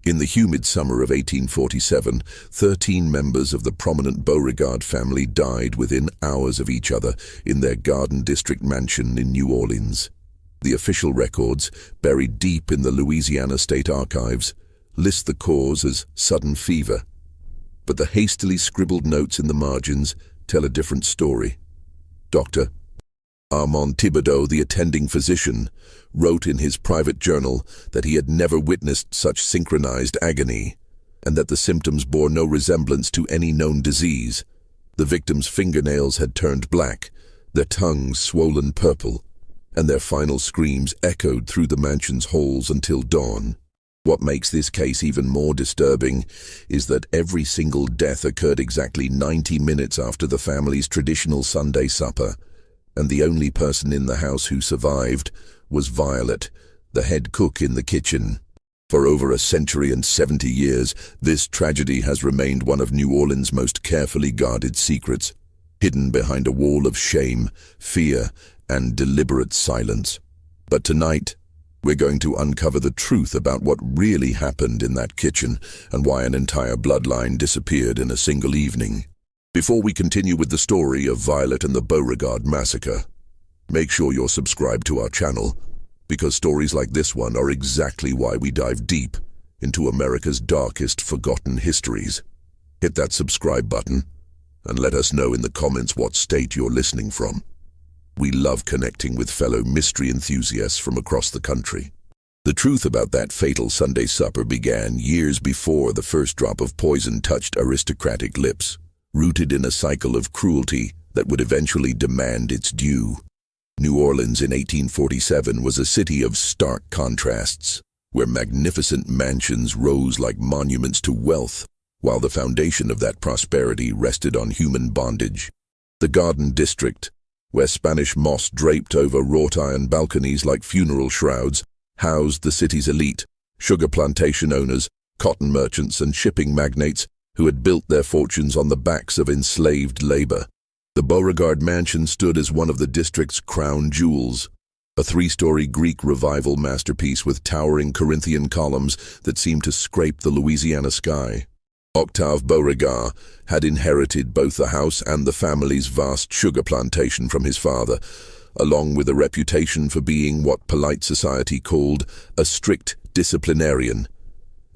In the humid summer of 1847, 13 members of the prominent Beauregard family died within hours of each other in their Garden District mansion in New Orleans. The official records, buried deep in the Louisiana State Archives, list the cause as sudden fever. But the hastily scribbled notes in the margins tell a different story. Dr. Armand Thibodeau, the attending physician, wrote in his private journal that he had never witnessed such synchronized agony, and that the symptoms bore no resemblance to any known disease. The victims' fingernails had turned black, their tongues swollen purple, and their final screams echoed through the mansion's halls until dawn. What makes this case even more disturbing is that every single death occurred exactly 90 minutes after the family's traditional Sunday supper, and the only person in the house who survived was Violet, the head cook in the kitchen. For over a century and 70 years, this tragedy has remained one of New Orleans' most carefully guarded secrets, hidden behind a wall of shame, fear, and deliberate silence. But tonight, we're going to uncover the truth about what really happened in that kitchen and why an entire bloodline disappeared in a single evening. Before we continue with the story of Violet and the Beauregard massacre, make sure you're subscribed to our channel, because stories like this one are exactly why we dive deep into America's darkest forgotten histories. Hit that subscribe button and let us know in the comments what state you're listening from. We love connecting with fellow mystery enthusiasts from across the country. The truth about that fatal Sunday supper began years before the first drop of poison touched aristocratic lips, rooted in a cycle of cruelty that would eventually demand its due. New Orleans in 1847 was a city of stark contrasts, where magnificent mansions rose like monuments to wealth, while the foundation of that prosperity rested on human bondage. The Garden District, where Spanish moss draped over wrought iron balconies like funeral shrouds, housed the city's elite, sugar plantation owners, cotton merchants, and shipping magnates who had built their fortunes on the backs of enslaved labor. The Beauregard mansion stood as one of the district's crown jewels, a three-story Greek Revival masterpiece with towering Corinthian columns that seemed to scrape the Louisiana sky. Octave Beauregard had inherited both the house and the family's vast sugar plantation from his father, along with a reputation for being what polite society called a strict disciplinarian,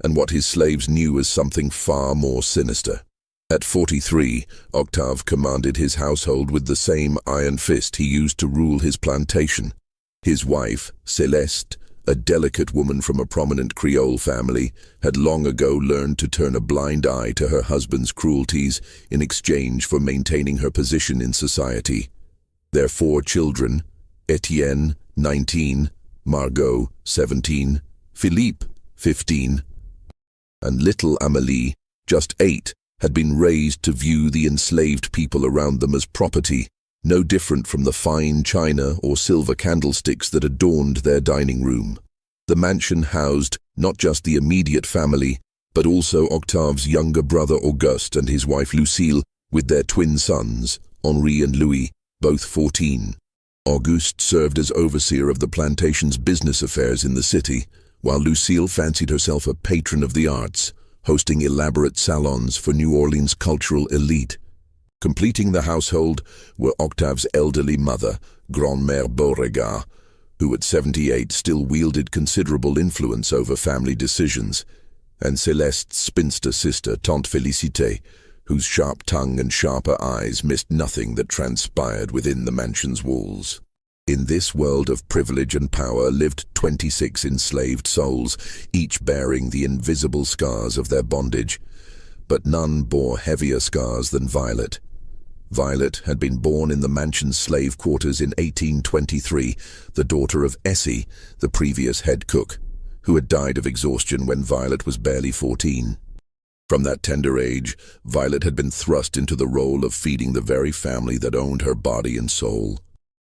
and what his slaves knew as something far more sinister. At 43, Octave commanded his household with the same iron fist he used to rule his plantation. His wife, Celeste, a delicate woman from a prominent Creole family, had long ago learned to turn a blind eye to her husband's cruelties in exchange for maintaining her position in society. Their 4 children, Etienne, 19, Margot, 17, Philippe, 15, and little Amélie, just 8, had been raised to view the enslaved people around them as property, no different from the fine china or silver candlesticks that adorned their dining room. The mansion housed not just the immediate family, but also Octave's younger brother Auguste and his wife Lucille, with their twin sons, Henri and Louis, both 14. Auguste served as overseer of the plantation's business affairs in the city, while Lucille fancied herself a patron of the arts, hosting elaborate salons for New Orleans' cultural elite. Completing the household were Octave's elderly mother, Grandmère Beauregard, who at 78 still wielded considerable influence over family decisions, and Céleste's spinster sister, Tante Félicité, whose sharp tongue and sharper eyes missed nothing that transpired within the mansion's walls. In this world of privilege and power lived 26 enslaved souls, each bearing the invisible scars of their bondage, but none bore heavier scars than Violet. Violet had been born in the mansion's slave quarters in 1823, the daughter of Essie, the previous head cook, who had died of exhaustion when Violet was barely 14. From that tender age, Violet had been thrust into the role of feeding the very family that owned her body and soul.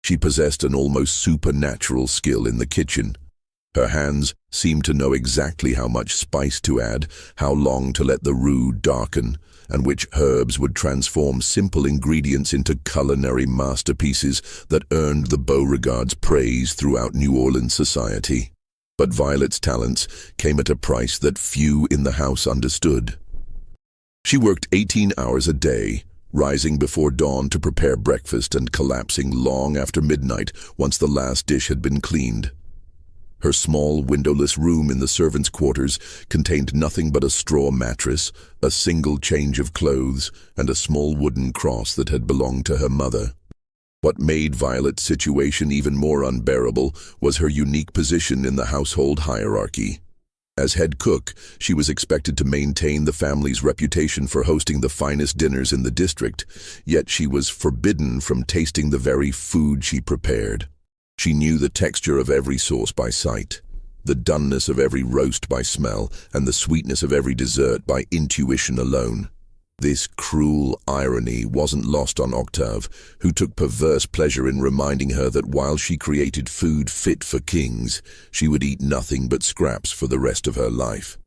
She possessed an almost supernatural skill in the kitchen. Her hands seemed to know exactly how much spice to add, how long to let the roux darken, and which herbs would transform simple ingredients into culinary masterpieces that earned the Beauregards praise throughout New Orleans society. But Violet's talents came at a price that few in the house understood. She worked 18 hours a day, rising before dawn to prepare breakfast and collapsing long after midnight once the last dish had been cleaned. Her small, windowless room in the servants' quarters contained nothing but a straw mattress, a single change of clothes, and a small wooden cross that had belonged to her mother. What made Violet's situation even more unbearable was her unique position in the household hierarchy. As head cook, she was expected to maintain the family's reputation for hosting the finest dinners in the district, yet she was forbidden from tasting the very food she prepared. She knew the texture of every sauce by sight, the doneness of every roast by smell, and the sweetness of every dessert by intuition alone. This cruel irony wasn't lost on Octave, who took perverse pleasure in reminding her that while she created food fit for kings, she would eat nothing but scraps for the rest of her life.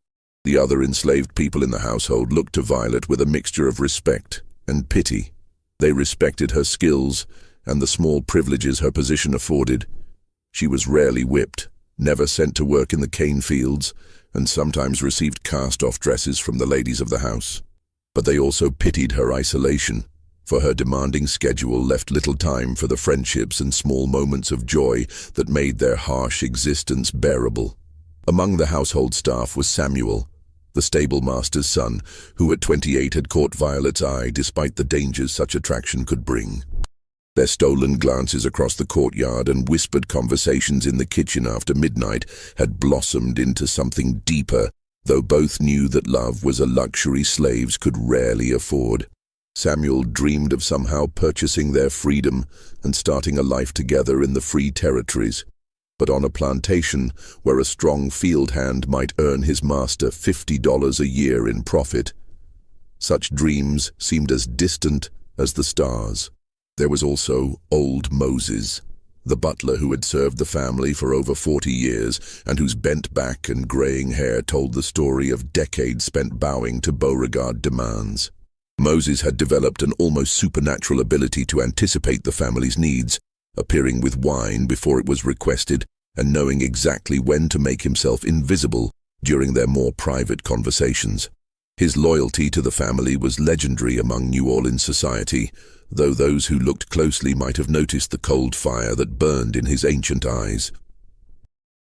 The other enslaved people in the household looked to Violet with a mixture of respect and pity. They respected her skills and the small privileges her position afforded. She was rarely whipped, never sent to work in the cane fields, and sometimes received cast-off dresses from the ladies of the house. But they also pitied her isolation, for her demanding schedule left little time for the friendships and small moments of joy that made their harsh existence bearable. Among the household staff was Samuel, the stable master's son, who at 28 had caught Violet's eye despite the dangers such attraction could bring. Their stolen glances across the courtyard and whispered conversations in the kitchen after midnight had blossomed into something deeper, though both knew that love was a luxury slaves could rarely afford. Samuel dreamed of somehow purchasing their freedom and starting a life together in the free territories, but on a plantation where a strong field hand might earn his master $50 a year in profit. Such dreams seemed as distant as the stars. There was also old Moses, the butler who had served the family for over 40 years and whose bent back and graying hair told the story of decades spent bowing to Beauregard demands. Moses had developed an almost supernatural ability to anticipate the family's needs, appearing with wine before it was requested and knowing exactly when to make himself invisible during their more private conversations. His loyalty to the family was legendary among New Orleans society, though those who looked closely might have noticed the cold fire that burned in his ancient eyes.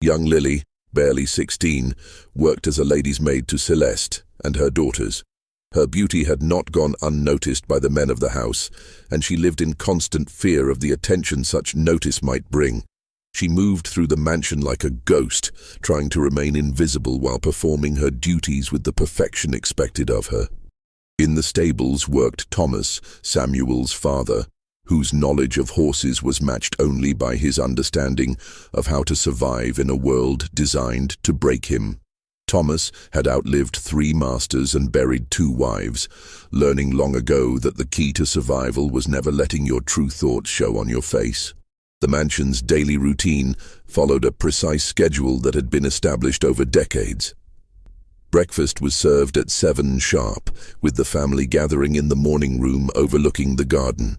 Young Lily, barely 16, worked as a lady's maid to Celeste and her daughters. Her beauty had not gone unnoticed by the men of the house, and she lived in constant fear of the attention such notice might bring. She moved through the mansion like a ghost, trying to remain invisible while performing her duties with the perfection expected of her. In the stables worked Thomas, Samuel's father, whose knowledge of horses was matched only by his understanding of how to survive in a world designed to break him. Thomas had outlived 3 masters and buried 2 wives, learning long ago that the key to survival was never letting your true thoughts show on your face. The mansion's daily routine followed a precise schedule that had been established over decades. Breakfast was served at 7 sharp, with the family gathering in the morning room overlooking the garden.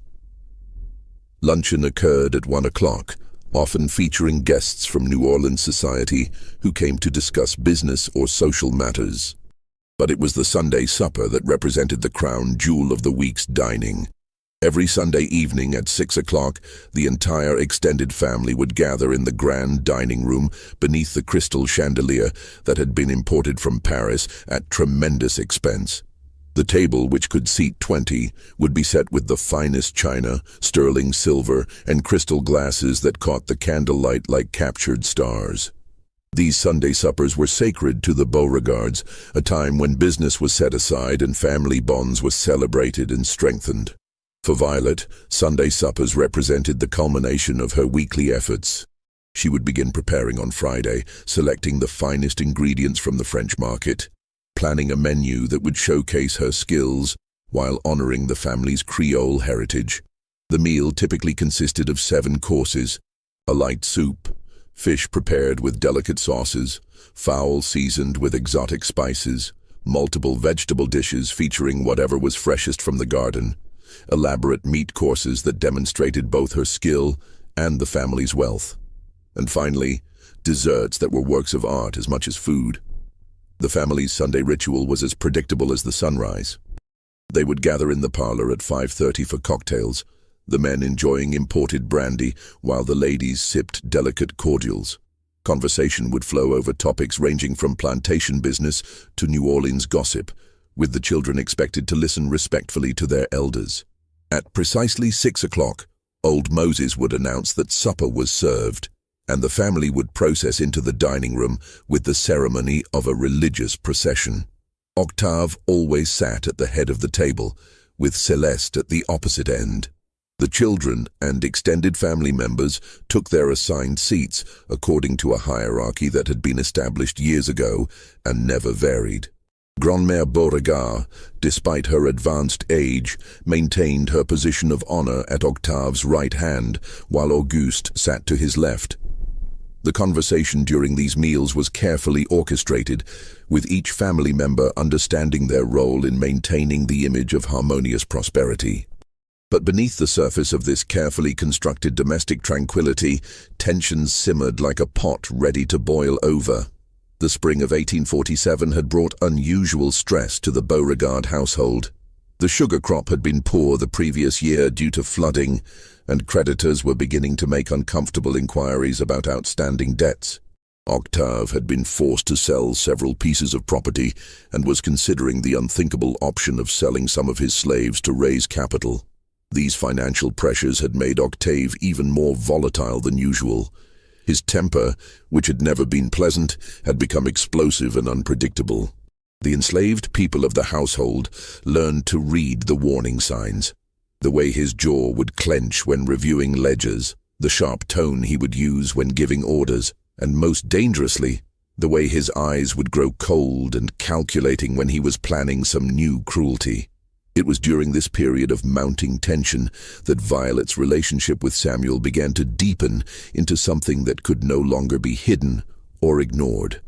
Luncheon occurred at 1 o'clock, often featuring guests from New Orleans society who came to discuss business or social matters. But it was the Sunday supper that represented the crown jewel of the week's dining. Every Sunday evening at 6 o'clock, the entire extended family would gather in the grand dining room beneath the crystal chandelier that had been imported from Paris at tremendous expense. The table, which could seat 20, would be set with the finest china, sterling silver, and crystal glasses that caught the candlelight like captured stars. These Sunday suppers were sacred to the Beauregards, a time when business was set aside and family bonds were celebrated and strengthened. For Violet, Sunday suppers represented the culmination of her weekly efforts. She would begin preparing on Friday, selecting the finest ingredients from the French market, planning a menu that would showcase her skills while honoring the family's Creole heritage. The meal typically consisted of 7 courses: a light soup, fish prepared with delicate sauces, fowl seasoned with exotic spices, multiple vegetable dishes featuring whatever was freshest from the garden, elaborate meat courses that demonstrated both her skill and the family's wealth. And finally, desserts that were works of art as much as food. The family's Sunday ritual was as predictable as the sunrise. They would gather in the parlor at 5:30 for cocktails, the men enjoying imported brandy while the ladies sipped delicate cordials. Conversation would flow over topics ranging from plantation business to New Orleans gossip, with the children expected to listen respectfully to their elders. At precisely 6 o'clock, old Moses would announce that supper was served, and the family would process into the dining room with the ceremony of a religious procession. Octave always sat at the head of the table, with Celeste at the opposite end. The children and extended family members took their assigned seats according to a hierarchy that had been established years ago and never varied. Grandmère Beauregard, despite her advanced age, maintained her position of honor at Octave's right hand, while Auguste sat to his left. The conversation during these meals was carefully orchestrated, with each family member understanding their role in maintaining the image of harmonious prosperity. But beneath the surface of this carefully constructed domestic tranquility, tensions simmered like a pot ready to boil over. The spring of 1847 had brought unusual stress to the Beauregard household. The sugar crop had been poor the previous year due to flooding, and creditors were beginning to make uncomfortable inquiries about outstanding debts. Octave had been forced to sell several pieces of property and was considering the unthinkable option of selling some of his slaves to raise capital. These financial pressures had made Octave even more volatile than usual. His temper, which had never been pleasant, had become explosive and unpredictable. The enslaved people of the household learned to read the warning signs. The way his jaw would clench when reviewing ledgers, the sharp tone he would use when giving orders, and most dangerously, the way his eyes would grow cold and calculating when he was planning some new cruelty. It was during this period of mounting tension that Violet's relationship with Samuel began to deepen into something that could no longer be hidden or ignored.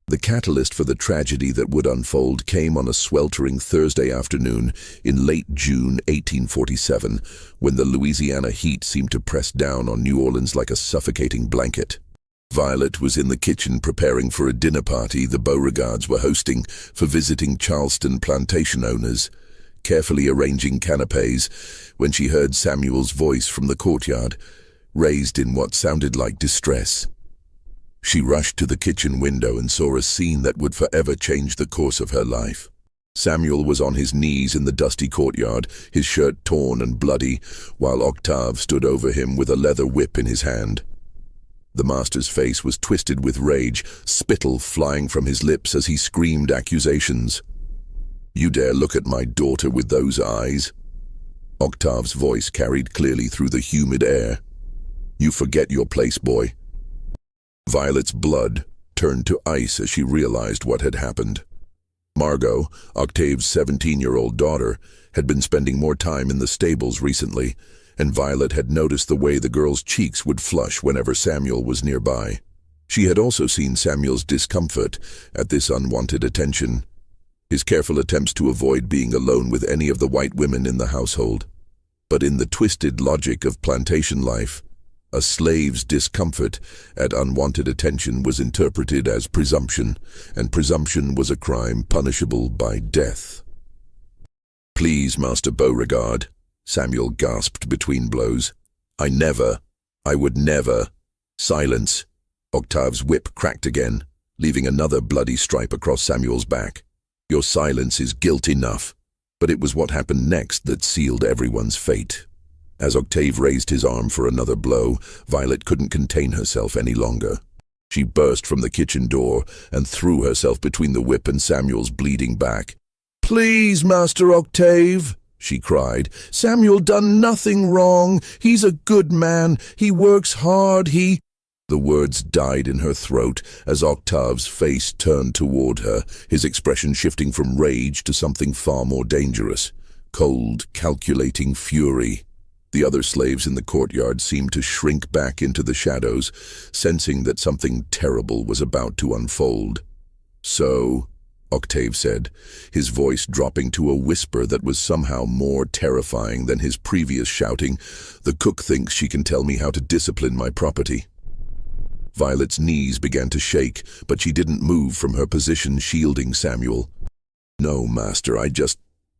The catalyst for the tragedy that would unfold came on a sweltering Thursday afternoon in late June 1847, when the Louisiana heat seemed to press down on New Orleans like a suffocating blanket. Violet was in the kitchen preparing for a dinner party the Beauregards were hosting for visiting Charleston plantation owners, carefully arranging canapes, when she heard Samuel's voice from the courtyard, raised in what sounded like distress. She rushed to the kitchen window and saw a scene that would forever change the course of her life. Samuel was on his knees in the dusty courtyard, his shirt torn and bloody, while Octave stood over him with a leather whip in his hand. The master's face was twisted with rage, spittle flying from his lips as he screamed accusations. "You dare look at my daughter with those eyes?" Octave's voice carried clearly through the humid air. "You forget your place, boy." Violet's blood turned to ice as she realized what had happened. Margot, Octave's 17-year-old daughter, had been spending more time in the stables recently, and Violet had noticed the way the girl's cheeks would flush whenever Samuel was nearby. She had also seen Samuel's discomfort at this unwanted attention, his careful attempts to avoid being alone with any of the white women in the household. But in the twisted logic of plantation life, a slave's discomfort at unwanted attention was interpreted as presumption, and presumption was a crime punishable by death. "Please, Master Beauregard," Samuel gasped between blows. I would never." "Silence." Octave's whip cracked again, leaving another bloody stripe across Samuel's back. "Your silence is guilt enough." But it was what happened next that sealed everyone's fate. As Octave raised his arm for another blow, Violet couldn't contain herself any longer. She burst from the kitchen door and threw herself between the whip and Samuel's bleeding back. "Please, Master Octave," she cried. "Samuel done nothing wrong. He's a good man. He works hard. The words died in her throat as Octave's face turned toward her, his expression shifting from rage to something far more dangerous. Cold, calculating fury. The other slaves in the courtyard seemed to shrink back into the shadows, sensing that something terrible was about to unfold. "So," Octave said, his voice dropping to a whisper that was somehow more terrifying than his previous shouting, "the cook thinks she can tell me how to discipline my property." Violet's knees began to shake, but she didn't move from her position shielding Samuel. "No, Master,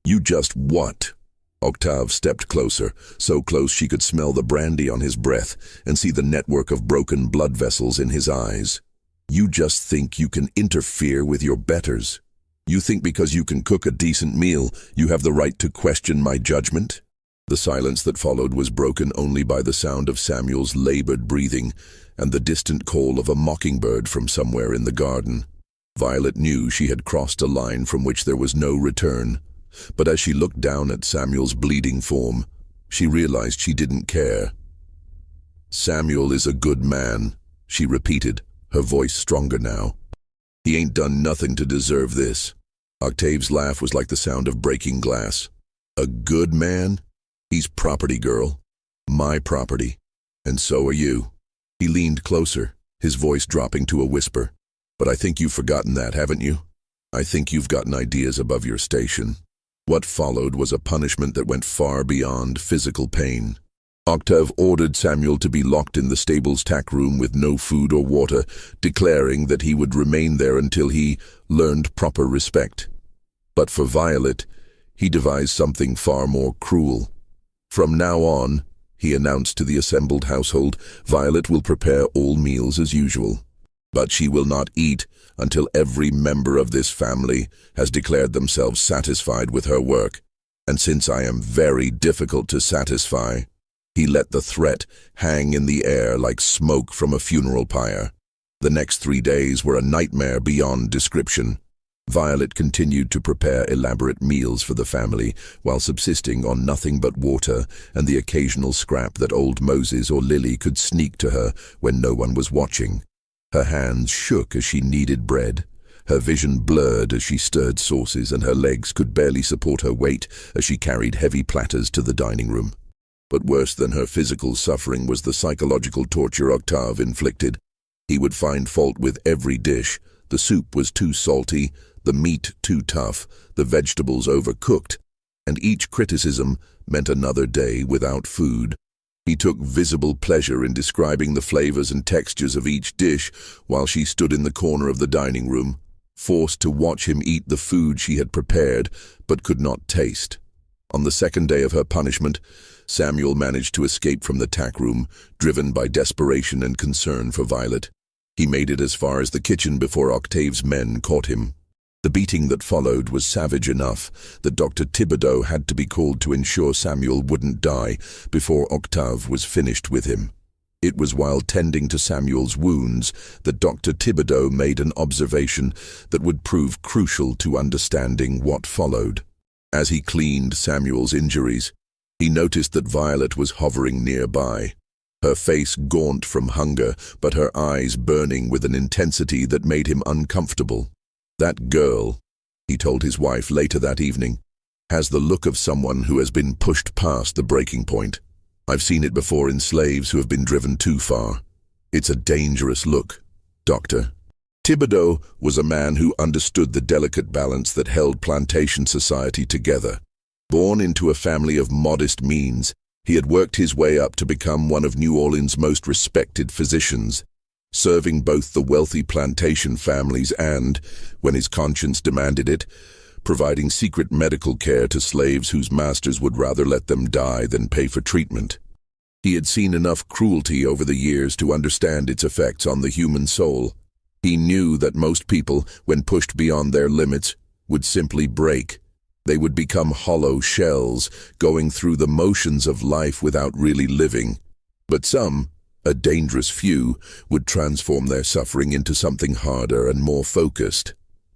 You just what?" Octave stepped closer, so close she could smell the brandy on his breath and see the network of broken blood vessels in his eyes. "You just think you can interfere with your betters? You think because you can cook a decent meal, you have the right to question my judgment?" The silence that followed was broken only by the sound of Samuel's labored breathing and the distant call of a mockingbird from somewhere in the garden. Violet knew she had crossed a line from which there was no return, but as she looked down at Samuel's bleeding form, she realized she didn't care. "Samuel is a good man," she repeated, her voice stronger now. "He ain't done nothing to deserve this." Octave's laugh was like the sound of breaking glass. "A good man? He's property, girl. My property. And so are you." He leaned closer, his voice dropping to a whisper. "But I think you've forgotten that, haven't you? I think you've gotten ideas above your station." What followed was a punishment that went far beyond physical pain. Octave ordered Samuel to be locked in the stable's tack room with no food or water, declaring that he would remain there until he learned proper respect. But for Violet, he devised something far more cruel. "From now on," he announced to the assembled household, "Violet will prepare all meals as usual. But she will not eat until every member of this family has declared themselves satisfied with her work. And since I am very difficult to satisfy," he let the threat hang in the air like smoke from a funeral pyre. The next 3 days were a nightmare beyond description. Violet continued to prepare elaborate meals for the family while subsisting on nothing but water and the occasional scrap that old Moses or Lily could sneak to her when no one was watching. Her hands shook as she kneaded bread. Her vision blurred as she stirred sauces, and her legs could barely support her weight as she carried heavy platters to the dining room. But worse than her physical suffering was the psychological torture Octave inflicted. He would find fault with every dish. The soup was too salty, the meat too tough, the vegetables overcooked, and each criticism meant another day without food. He took visible pleasure in describing the flavors and textures of each dish while she stood in the corner of the dining room, forced to watch him eat the food she had prepared but could not taste. On the second day of her punishment, Samuel managed to escape from the tack room, driven by desperation and concern for Violet. He made it as far as the kitchen before Octave's men caught him. The beating that followed was savage enough that Dr. Thibodeau had to be called to ensure Samuel wouldn't die before Octave was finished with him. It was while tending to Samuel's wounds that Dr. Thibodeau made an observation that would prove crucial to understanding what followed. As he cleaned Samuel's injuries, he noticed that Violet was hovering nearby, her face gaunt from hunger, but her eyes burning with an intensity that made him uncomfortable. "That girl," he told his wife later that evening, "has the look of someone who has been pushed past the breaking point. I've seen it before in slaves who have been driven too far. It's a dangerous look, Doctor." Thibodeau was a man who understood the delicate balance that held plantation society together. Born into a family of modest means, he had worked his way up to become one of New Orleans' most respected physicians, serving both the wealthy plantation families and, when his conscience demanded it, providing secret medical care to slaves whose masters would rather let them die than pay for treatment. He had seen enough cruelty over the years to understand its effects on the human soul. He knew that most people, when pushed beyond their limits, would simply break. They would become hollow shells, going through the motions of life without really living. But some, a dangerous few, would transform their suffering into something harder and more focused.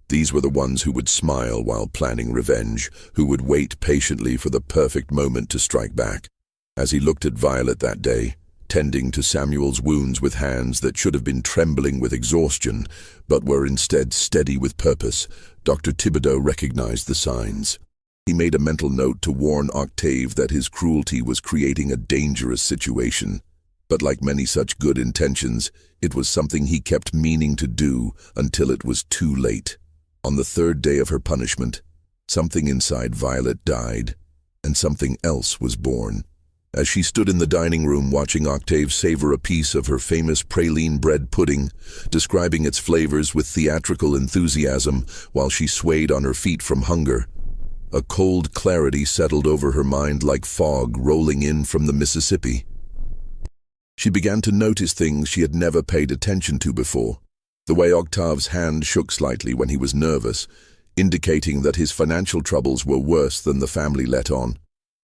These were the ones who would smile while planning revenge, who would wait patiently for the perfect moment to strike back. As he looked at Violet that day, tending to Samuel's wounds with hands that should have been trembling with exhaustion, but were instead steady with purpose, Dr. Thibodeau recognized the signs. He made a mental note to warn Octave that his cruelty was creating a dangerous situation. But like many such good intentions, it was something he kept meaning to do until it was too late. On the third day of her punishment, something inside Violet died, and something else was born. As she stood in the dining room watching Octave savor a piece of her famous praline bread pudding, describing its flavors with theatrical enthusiasm while she swayed on her feet from hunger, a cold clarity settled over her mind like fog rolling in from the Mississippi. She began to notice things she had never paid attention to before. The way Octave's hand shook slightly when he was nervous, indicating that his financial troubles were worse than the family let on.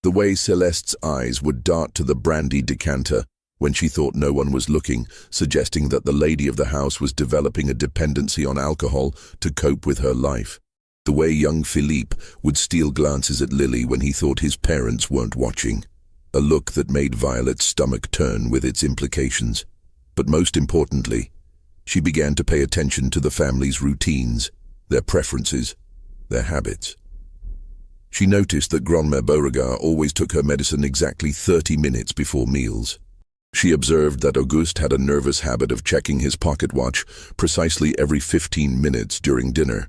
The way Celeste's eyes would dart to the brandy decanter when she thought no one was looking, suggesting that the lady of the house was developing a dependency on alcohol to cope with her life. The way young Philippe would steal glances at Lily when he thought his parents weren't watching. A look that made Violet's stomach turn with its implications. But most importantly, she began to pay attention to the family's routines, their preferences, their habits. She noticed that Grandmère Beauregard always took her medicine exactly 30 minutes before meals. She observed that Auguste had a nervous habit of checking his pocket watch precisely every 15 minutes during dinner.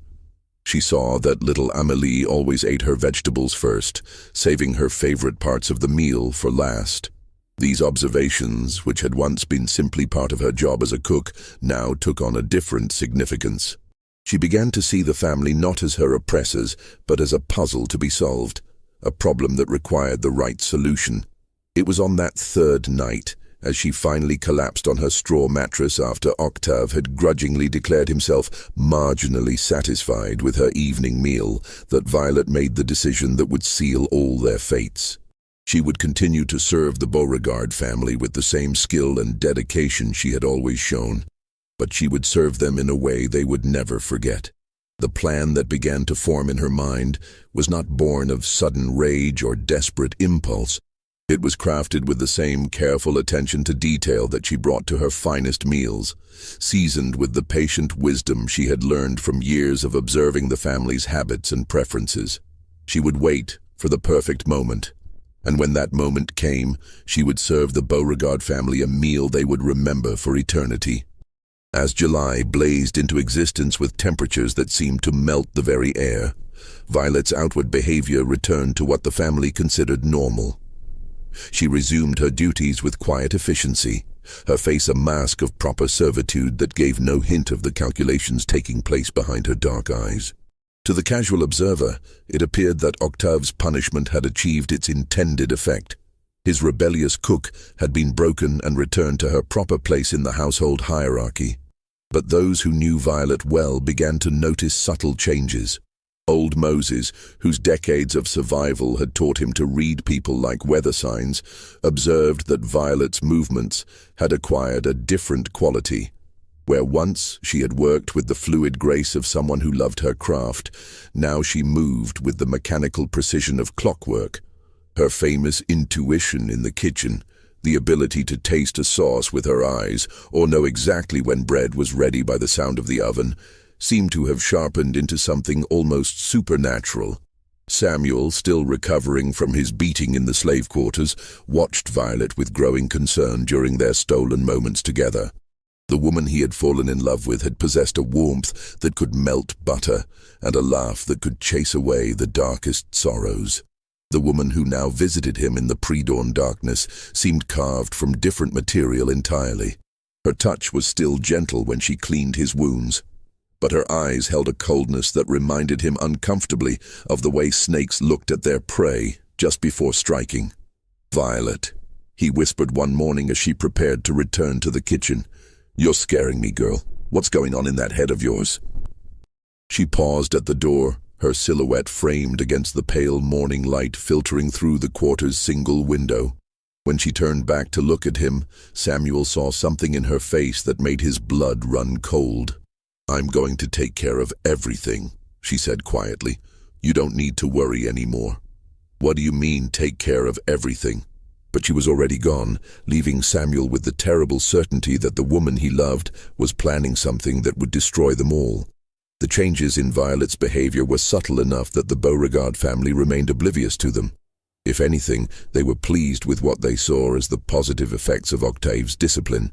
She saw that little Amélie always ate her vegetables first, saving her favorite parts of the meal for last. These observations, which had once been simply part of her job as a cook, now took on a different significance. She began to see the family not as her oppressors, but as a puzzle to be solved, a problem that required the right solution. It was on that third night, as she finally collapsed on her straw mattress after Octave had grudgingly declared himself marginally satisfied with her evening meal, that Violet made the decision that would seal all their fates. She would continue to serve the Beauregard family with the same skill and dedication she had always shown, but she would serve them in a way they would never forget. The plan that began to form in her mind was not born of sudden rage or desperate impulse. It was crafted with the same careful attention to detail that she brought to her finest meals, seasoned with the patient wisdom she had learned from years of observing the family's habits and preferences. She would wait for the perfect moment, and when that moment came, she would serve the Beauregard family a meal they would remember for eternity. As July blazed into existence with temperatures that seemed to melt the very air, Violet's outward behavior returned to what the family considered normal. She resumed her duties with quiet efficiency, her face a mask of proper servitude that gave no hint of the calculations taking place behind her dark eyes. To the casual observer, it appeared that Octave's punishment had achieved its intended effect. His rebellious cook had been broken and returned to her proper place in the household hierarchy. But those who knew Violet well began to notice subtle changes. Old Moses, whose decades of survival had taught him to read people like weather signs, observed that Violet's movements had acquired a different quality. Where once she had worked with the fluid grace of someone who loved her craft, now she moved with the mechanical precision of clockwork. Her famous intuition in the kitchen, the ability to taste a sauce with her eyes or know exactly when bread was ready by the sound of the oven, seemed to have sharpened into something almost supernatural. Samuel, still recovering from his beating in the slave quarters, watched Violet with growing concern during their stolen moments together. The woman he had fallen in love with had possessed a warmth that could melt butter and a laugh that could chase away the darkest sorrows. The woman who now visited him in the pre-dawn darkness seemed carved from different material entirely. Her touch was still gentle when she cleaned his wounds, but her eyes held a coldness that reminded him uncomfortably of the way snakes looked at their prey just before striking. "Violet," he whispered one morning as she prepared to return to the kitchen. "You're scaring me, girl. What's going on in that head of yours?" She paused at the door, her silhouette framed against the pale morning light filtering through the quarter's single window. When she turned back to look at him, Samuel saw something in her face that made his blood run cold. "I'm going to take care of everything," she said quietly. "You don't need to worry anymore." "What do you mean, take care of everything?" But she was already gone, leaving Samuel with the terrible certainty that the woman he loved was planning something that would destroy them all. The changes in Violet's behavior were subtle enough that the Beauregard family remained oblivious to them. If anything, they were pleased with what they saw as the positive effects of Octave's discipline.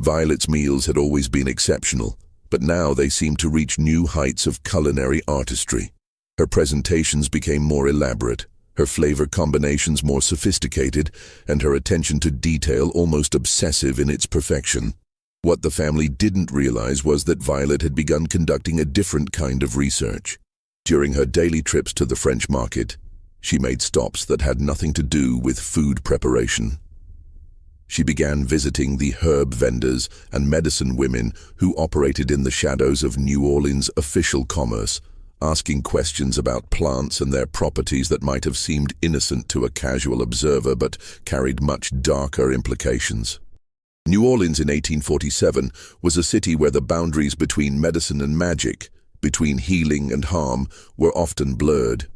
Violet's meals had always been exceptional, but now they seemed to reach new heights of culinary artistry. Her presentations became more elaborate, her flavor combinations more sophisticated, and her attention to detail almost obsessive in its perfection. What the family didn't realize was that Violet had begun conducting a different kind of research. During her daily trips to the French market, she made stops that had nothing to do with food preparation. She began visiting the herb vendors and medicine women who operated in the shadows of New Orleans' official commerce, asking questions about plants and their properties that might have seemed innocent to a casual observer but carried much darker implications. New Orleans in 1847 was a city where the boundaries between medicine and magic, between healing and harm, were often blurred.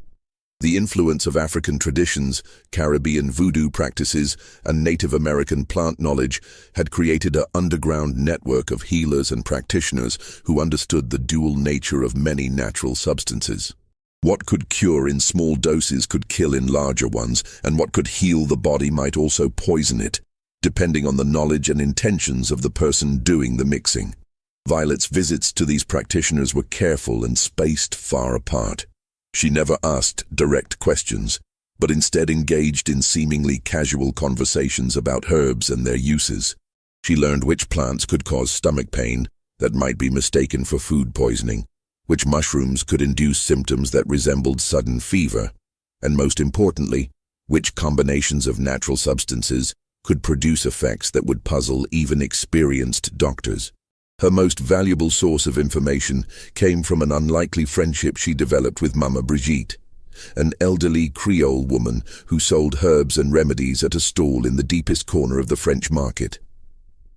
The influence of African traditions, Caribbean voodoo practices, and Native American plant knowledge had created an underground network of healers and practitioners who understood the dual nature of many natural substances. What could cure in small doses could kill in larger ones, and what could heal the body might also poison it, depending on the knowledge and intentions of the person doing the mixing. Violet's visits to these practitioners were careful and spaced far apart. She never asked direct questions, but instead engaged in seemingly casual conversations about herbs and their uses. She learned which plants could cause stomach pain that might be mistaken for food poisoning, which mushrooms could induce symptoms that resembled sudden fever, and most importantly, which combinations of natural substances could produce effects that would puzzle even experienced doctors. Her most valuable source of information came from an unlikely friendship she developed with Mama Brigitte, an elderly Creole woman who sold herbs and remedies at a stall in the deepest corner of the French market.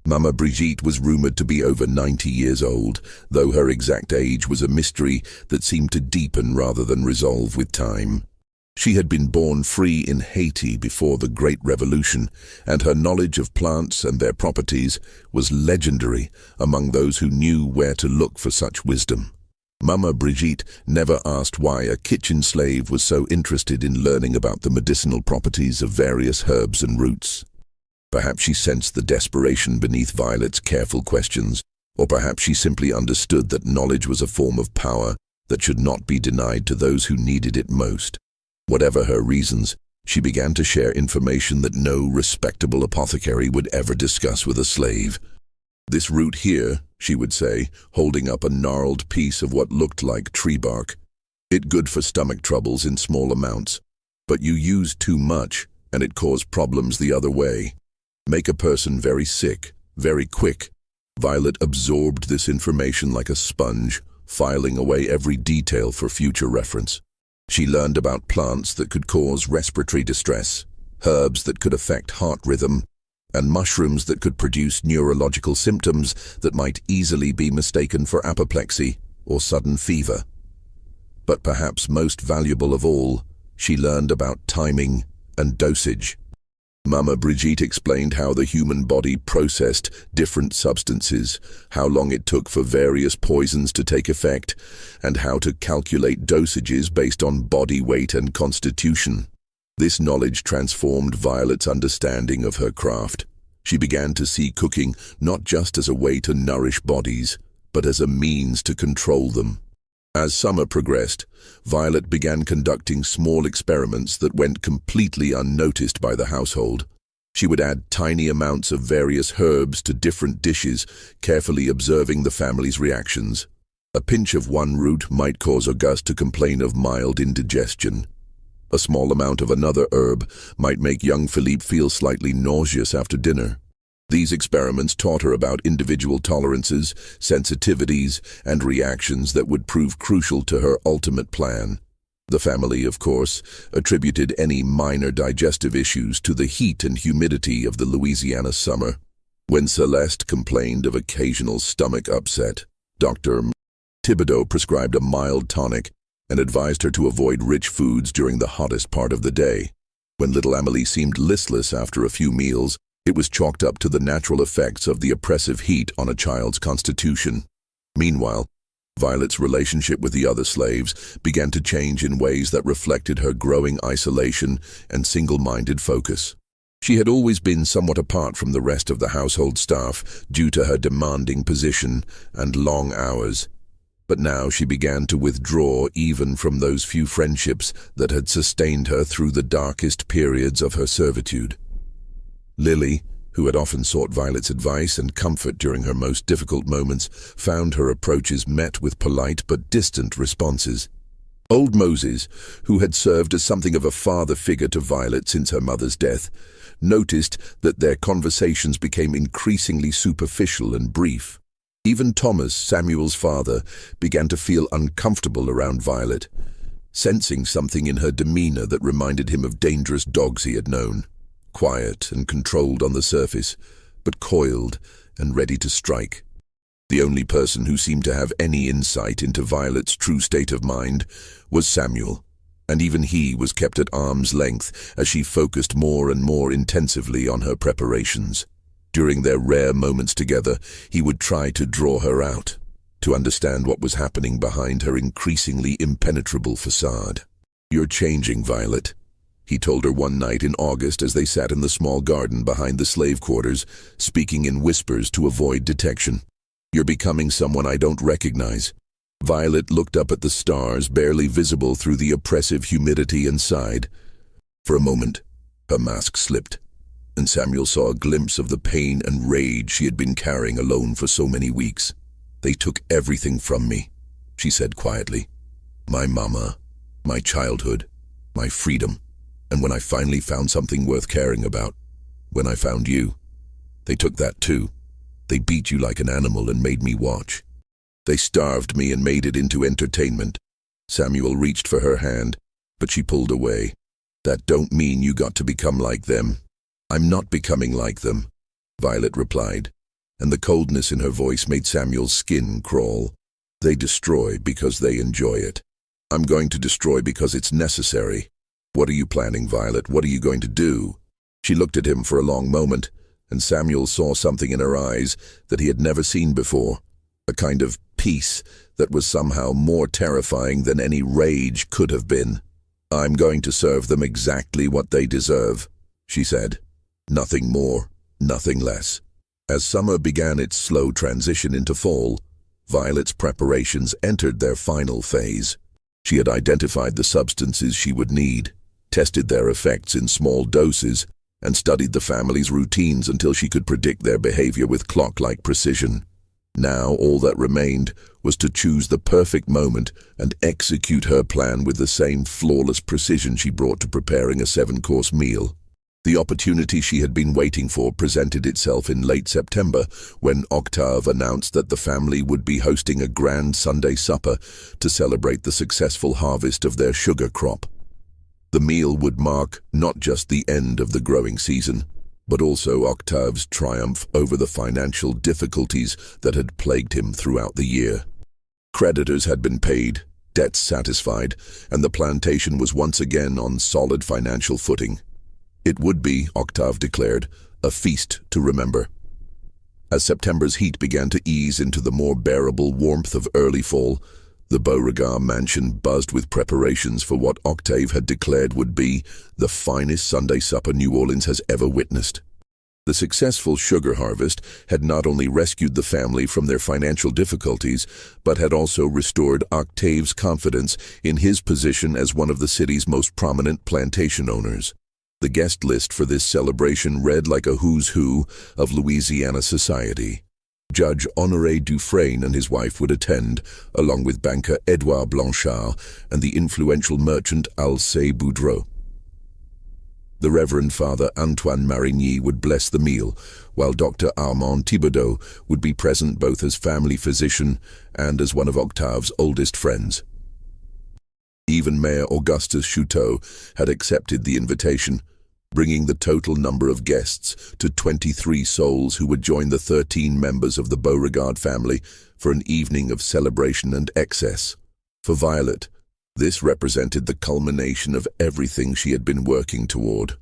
Mama Brigitte was rumored to be over 90 years old, though her exact age was a mystery that seemed to deepen rather than resolve with time. She had been born free in Haiti before the Great Revolution, and her knowledge of plants and their properties was legendary among those who knew where to look for such wisdom. Mama Brigitte never asked why a kitchen slave was so interested in learning about the medicinal properties of various herbs and roots. Perhaps she sensed the desperation beneath Violet's careful questions, or perhaps she simply understood that knowledge was a form of power that should not be denied to those who needed it most. Whatever her reasons, she began to share information that no respectable apothecary would ever discuss with a slave. "This root here," she would say, holding up a gnarled piece of what looked like tree bark. "It good for stomach troubles in small amounts, but you use too much and it cause problems the other way. Make a person very sick, very quick." Violet absorbed this information like a sponge, filing away every detail for future reference. She learned about plants that could cause respiratory distress, herbs that could affect heart rhythm, and mushrooms that could produce neurological symptoms that might easily be mistaken for apoplexy or sudden fever. But perhaps most valuable of all, she learned about timing and dosage. Mama Brigitte explained how the human body processed different substances, how long it took for various poisons to take effect, and how to calculate dosages based on body weight and constitution. This knowledge transformed Violet's understanding of her craft. She began to see cooking not just as a way to nourish bodies, but as a means to control them. As summer progressed, Violet began conducting small experiments that went completely unnoticed by the household. She would add tiny amounts of various herbs to different dishes, carefully observing the family's reactions. A pinch of one root might cause Auguste to complain of mild indigestion. A small amount of another herb might make young Philippe feel slightly nauseous after dinner. These experiments taught her about individual tolerances, sensitivities, and reactions that would prove crucial to her ultimate plan. The family, of course, attributed any minor digestive issues to the heat and humidity of the Louisiana summer. When Celeste complained of occasional stomach upset, Dr. Thibodeau prescribed a mild tonic and advised her to avoid rich foods during the hottest part of the day. When little Amélie seemed listless after a few meals, it was chalked up to the natural effects of the oppressive heat on a child's constitution. Meanwhile, Violet's relationship with the other slaves began to change in ways that reflected her growing isolation and single-minded focus. She had always been somewhat apart from the rest of the household staff due to her demanding position and long hours. But now she began to withdraw even from those few friendships that had sustained her through the darkest periods of her servitude. Lily, who had often sought Violet's advice and comfort during her most difficult moments, found her approaches met with polite but distant responses. Old Moses, who had served as something of a father figure to Violet since her mother's death, noticed that their conversations became increasingly superficial and brief. Even Thomas, Samuel's father, began to feel uncomfortable around Violet, sensing something in her demeanor that reminded him of dangerous dogs he had known. Quiet and controlled on the surface, but coiled and ready to strike. The only person who seemed to have any insight into Violet's true state of mind was Samuel, and even he was kept at arm's length as she focused more and more intensively on her preparations. During their rare moments together, he would try to draw her out, to understand what was happening behind her increasingly impenetrable facade. "You're changing, Violet," he told her one night in August as they sat in the small garden behind the slave quarters, speaking in whispers to avoid detection. "You're becoming someone I don't recognize." Violet looked up at the stars, barely visible through the oppressive humidity, and sighed. For a moment, her mask slipped, and Samuel saw a glimpse of the pain and rage she had been carrying alone for so many weeks. "They took everything from me," she said quietly. "My mama, my childhood, my freedom. And when I finally found something worth caring about, when I found you, they took that too. They beat you like an animal and made me watch. They starved me and made it into entertainment." Samuel reached for her hand, but she pulled away. "That don't mean you got to become like them." "I'm not becoming like them," Violet replied, and the coldness in her voice made Samuel's skin crawl. "They destroy because they enjoy it. I'm going to destroy because it's necessary." "What are you planning, Violet? What are you going to do?" She looked at him for a long moment, and Samuel saw something in her eyes that he had never seen before, a kind of peace that was somehow more terrifying than any rage could have been. "I'm going to serve them exactly what they deserve," she said. "Nothing more, nothing less." As summer began its slow transition into fall, Violet's preparations entered their final phase. She had identified the substances she would need, tested their effects in small doses, and studied the family's routines until she could predict their behavior with clock-like precision. Now all that remained was to choose the perfect moment and execute her plan with the same flawless precision she brought to preparing a 7-course meal. The opportunity she had been waiting for presented itself in late September when Octave announced that the family would be hosting a grand Sunday supper to celebrate the successful harvest of their sugar crop. The meal would mark not just the end of the growing season, but also Octave's triumph over the financial difficulties that had plagued him throughout the year. Creditors had been paid, debts satisfied, and the plantation was once again on solid financial footing. It would be, Octave declared, a feast to remember. As September's heat began to ease into the more bearable warmth of early fall, the Beauregard mansion buzzed with preparations for what Octave had declared would be the finest Sunday supper New Orleans has ever witnessed. The successful sugar harvest had not only rescued the family from their financial difficulties, but had also restored Octave's confidence in his position as one of the city's most prominent plantation owners. The guest list for this celebration read like a who's who of Louisiana society. Judge Honoré Dufresne and his wife would attend, along with banker Edouard Blanchard and the influential merchant Alcée Boudreau. The Reverend Father Antoine Marigny would bless the meal, while Dr. Armand Thibodeau would be present both as family physician and as one of Octave's oldest friends. Even Mayor Augustus Chouteau had accepted the invitation, bringing the total number of guests to 23 souls who would join the 13 members of the Beauregard family for an evening of celebration and excess. For Violet, this represented the culmination of everything she had been working toward.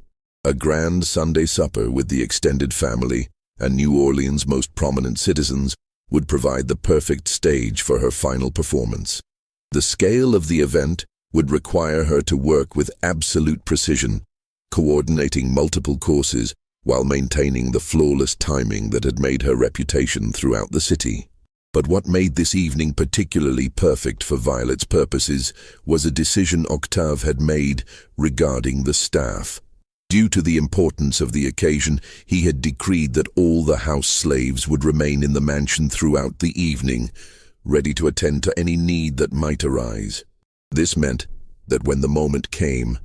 A grand Sunday supper with the extended family and New Orleans' most prominent citizens would provide the perfect stage for her final performance. The scale of the event would require her to work with absolute precision, coordinating multiple courses while maintaining the flawless timing that had made her reputation throughout the city. But what made this evening particularly perfect for Violet's purposes was a decision Octave had made regarding the staff. Due to the importance of the occasion, he had decreed that all the house slaves would remain in the mansion throughout the evening, ready to attend to any need that might arise. This meant that when the moment came,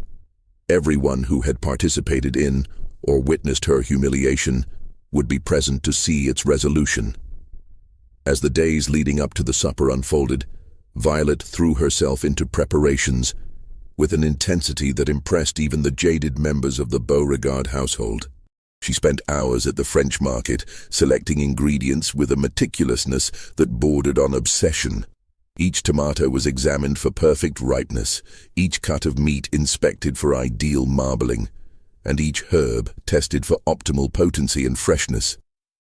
everyone who had participated in or witnessed her humiliation would be present to see its resolution. As the days leading up to the supper unfolded, Violet threw herself into preparations with an intensity that impressed even the jaded members of the Beauregard household. She spent hours at the French market, selecting ingredients with a meticulousness that bordered on obsession. Each tomato was examined for perfect ripeness, each cut of meat inspected for ideal marbling, and each herb tested for optimal potency and freshness.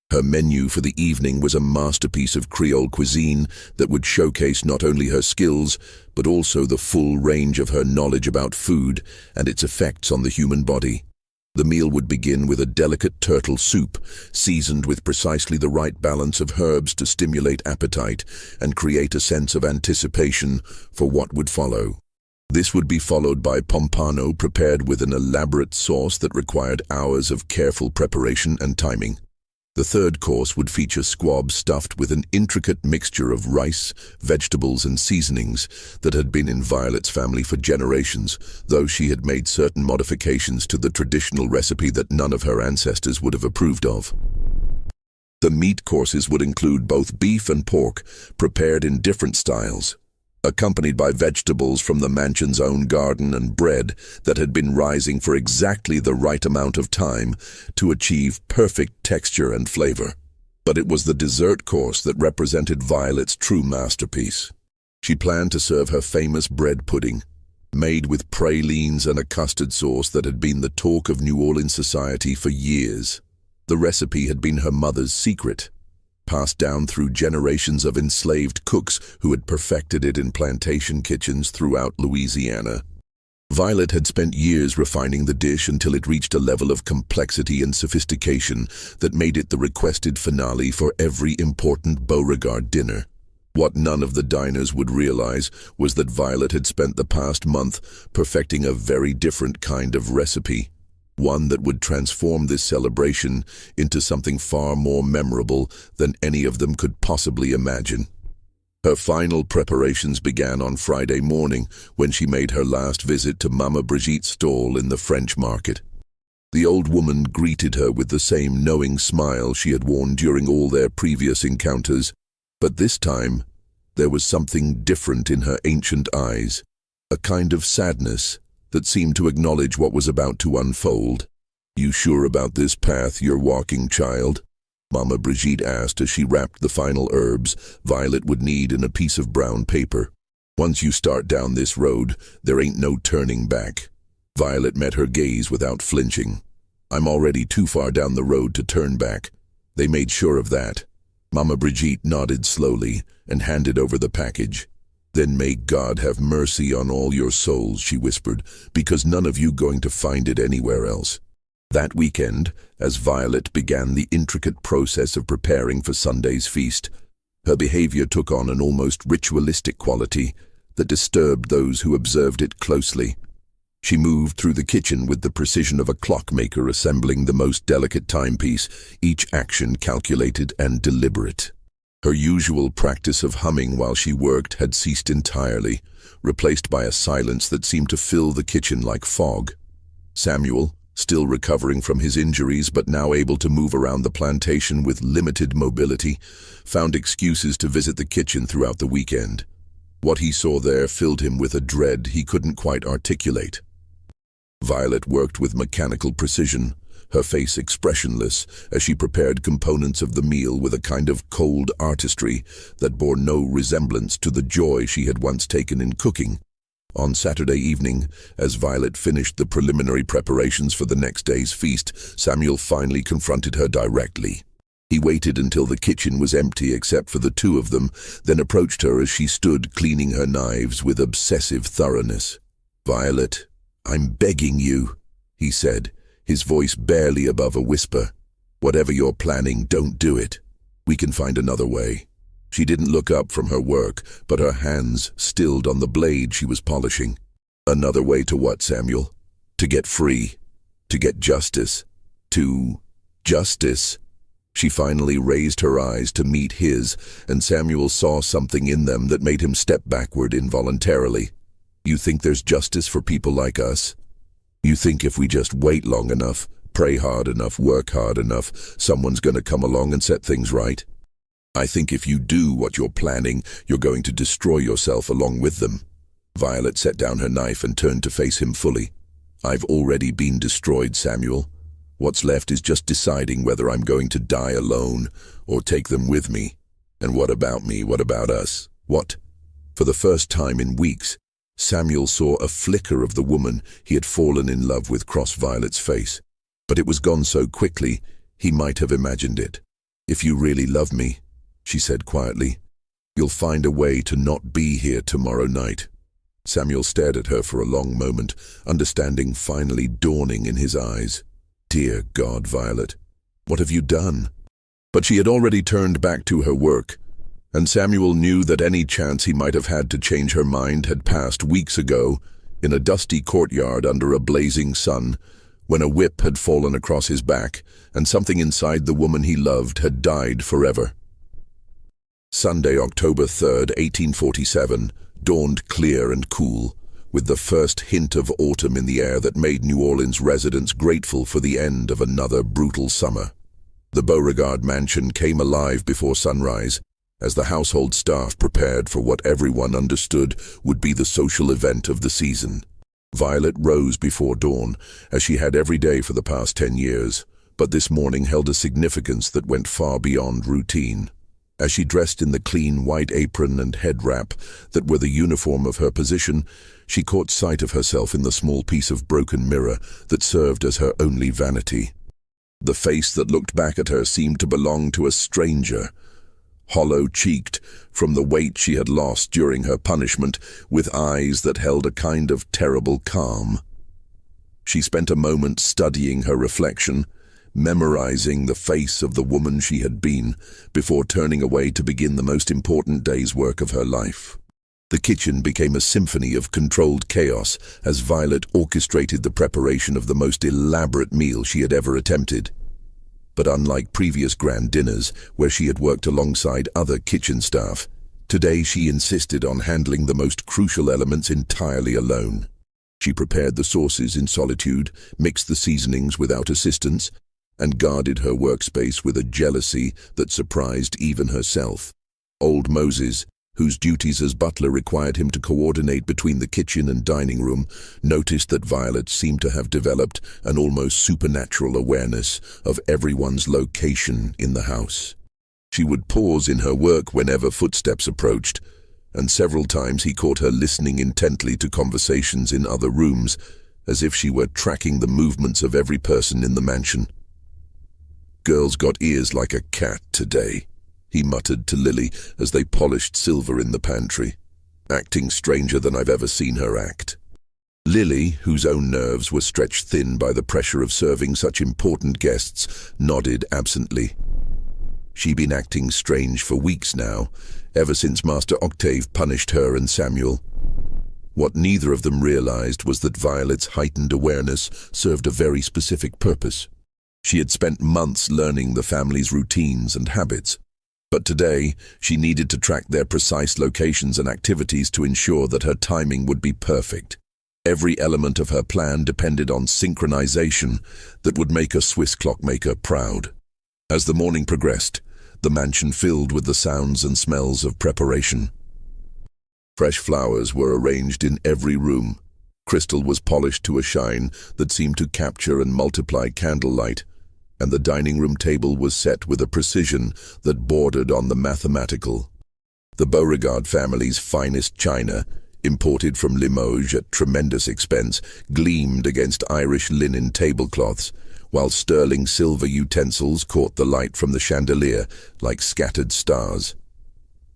Her menu for the evening was a masterpiece of Creole cuisine that would showcase not only her skills, but also the full range of her knowledge about food and its effects on the human body. The meal would begin with a delicate turtle soup, seasoned with precisely the right balance of herbs to stimulate appetite and create a sense of anticipation for what would follow. This would be followed by pompano prepared with an elaborate sauce that required hours of careful preparation and timing. The third course would feature squab stuffed with an intricate mixture of rice, vegetables, and seasonings that had been in Violet's family for generations, though she had made certain modifications to the traditional recipe that none of her ancestors would have approved of. The meat courses would include both beef and pork, prepared in different styles, accompanied by vegetables from the mansion's own garden and bread that had been rising for exactly the right amount of time to achieve perfect texture and flavor. But it was the dessert course that represented Violet's true masterpiece. She planned to serve her famous bread pudding, made with pralines and a custard sauce that had been the talk of New Orleans society for years. The recipe had been her mother's secret, passed down through generations of enslaved cooks who had perfected it in plantation kitchens throughout Louisiana. Violet had spent years refining the dish until it reached a level of complexity and sophistication that made it the requested finale for every important Beauregard dinner. What none of the diners would realize was that Violet had spent the past month perfecting a very different kind of recipe, one that would transform this celebration into something far more memorable than any of them could possibly imagine. Her final preparations began on Friday morning when she made her last visit to Mama Brigitte's stall in the French market. The old woman greeted her with the same knowing smile she had worn during all their previous encounters, but this time there was something different in her ancient eyes, a kind of sadness that seemed to acknowledge what was about to unfold. "You sure about this path you're walking, child?" Mama Brigitte asked as she wrapped the final herbs Violet would need in a piece of brown paper. "Once you start down this road, there ain't no turning back." Violet met her gaze without flinching. "I'm already too far down the road to turn back. They made sure of that." Mama Brigitte nodded slowly and handed over the package. "Then may God have mercy on all your souls," she whispered, "because none of you going to find it anywhere else." That weekend, as Violet began the intricate process of preparing for Sunday's feast, her behavior took on an almost ritualistic quality that disturbed those who observed it closely. She moved through the kitchen with the precision of a clockmaker assembling the most delicate timepiece, each action calculated and deliberate. Her usual practice of humming while she worked had ceased entirely, replaced by a silence that seemed to fill the kitchen like fog. Samuel, still recovering from his injuries but now able to move around the plantation with limited mobility, found excuses to visit the kitchen throughout the weekend. What he saw there filled him with a dread he couldn't quite articulate. Violet worked with mechanical precision, her face expressionless as she prepared components of the meal with a kind of cold artistry that bore no resemblance to the joy she had once taken in cooking. On Saturday evening, as Violet finished the preliminary preparations for the next day's feast, Samuel finally confronted her directly. He waited until the kitchen was empty except for the two of them, then approached her as she stood cleaning her knives with obsessive thoroughness. "Violet, I'm begging you," he said, his voice barely above a whisper. "Whatever you're planning, don't do it. We can find another way." She didn't look up from her work, but her hands stilled on the blade she was polishing. Another way to what, Samuel? To get free. To get justice. To justice. She finally raised her eyes to meet his, and Samuel saw something in them that made him step backward involuntarily. You think there's justice for people like us? You think if we just wait long enough, pray hard enough, work hard enough, someone's going to come along and set things right? I think if you do what you're planning, you're going to destroy yourself along with them. Violet set down her knife and turned to face him fully. I've already been destroyed, Samuel. What's left is just deciding whether I'm going to die alone or take them with me. And what about me? What about us? What? For the first time in weeks, Samuel saw a flicker of the woman he had fallen in love with cross Violet's face. But it was gone so quickly, he might have imagined it. If you really love me, she said quietly, you'll find a way to not be here tomorrow night. Samuel stared at her for a long moment, understanding finally dawning in his eyes. Dear God, Violet, what have you done? But she had already turned back to her work, and Samuel knew that any chance he might have had to change her mind had passed weeks ago in a dusty courtyard under a blazing sun, when a whip had fallen across his back and something inside the woman he loved had died forever. Sunday, October 3rd, 1847, dawned clear and cool, with the first hint of autumn in the air that made New Orleans residents grateful for the end of another brutal summer. The Beauregard mansion came alive before sunrise, as the household staff prepared for what everyone understood would be the social event of the season. Violet rose before dawn, as she had every day for the past 10 years, but this morning held a significance that went far beyond routine. As she dressed in the clean white apron and head wrap that were the uniform of her position, she caught sight of herself in the small piece of broken mirror that served as her only vanity. The face that looked back at her seemed to belong to a stranger, hollow-cheeked from the weight she had lost during her punishment, with eyes that held a kind of terrible calm. She spent a moment studying her reflection, memorizing the face of the woman she had been, before turning away to begin the most important day's work of her life. The kitchen became a symphony of controlled chaos as Violet orchestrated the preparation of the most elaborate meal she had ever attempted. But unlike previous grand dinners, where she had worked alongside other kitchen staff, today she insisted on handling the most crucial elements entirely alone. She prepared the sauces in solitude, mixed the seasonings without assistance, and guarded her workspace with a jealousy that surprised even herself. Old Moses, whose duties as butler required him to coordinate between the kitchen and dining room, noticed that Violet seemed to have developed an almost supernatural awareness of everyone's location in the house. She would pause in her work whenever footsteps approached, and several times he caught her listening intently to conversations in other rooms, as if she were tracking the movements of every person in the mansion. Girl's got ears like a cat today, he muttered to Lily as they polished silver in the pantry, acting stranger than I've ever seen her act. Lily, whose own nerves were stretched thin by the pressure of serving such important guests, nodded absently. She'd been acting strange for weeks now, ever since Master Octave punished her and Samuel. What neither of them realized was that Violet's heightened awareness served a very specific purpose. She had spent months learning the family's routines and habits, but today she needed to track their precise locations and activities to ensure that her timing would be perfect. Every element of her plan depended on synchronization that would make a Swiss clockmaker proud. As the morning progressed, the mansion filled with the sounds and smells of preparation. Fresh flowers were arranged in every room. Crystal was polished to a shine that seemed to capture and multiply candlelight, and the dining room table was set with a precision that bordered on the mathematical. The Beauregard family's finest china, imported from Limoges at tremendous expense, gleamed against Irish linen tablecloths, while sterling silver utensils caught the light from the chandelier like scattered stars.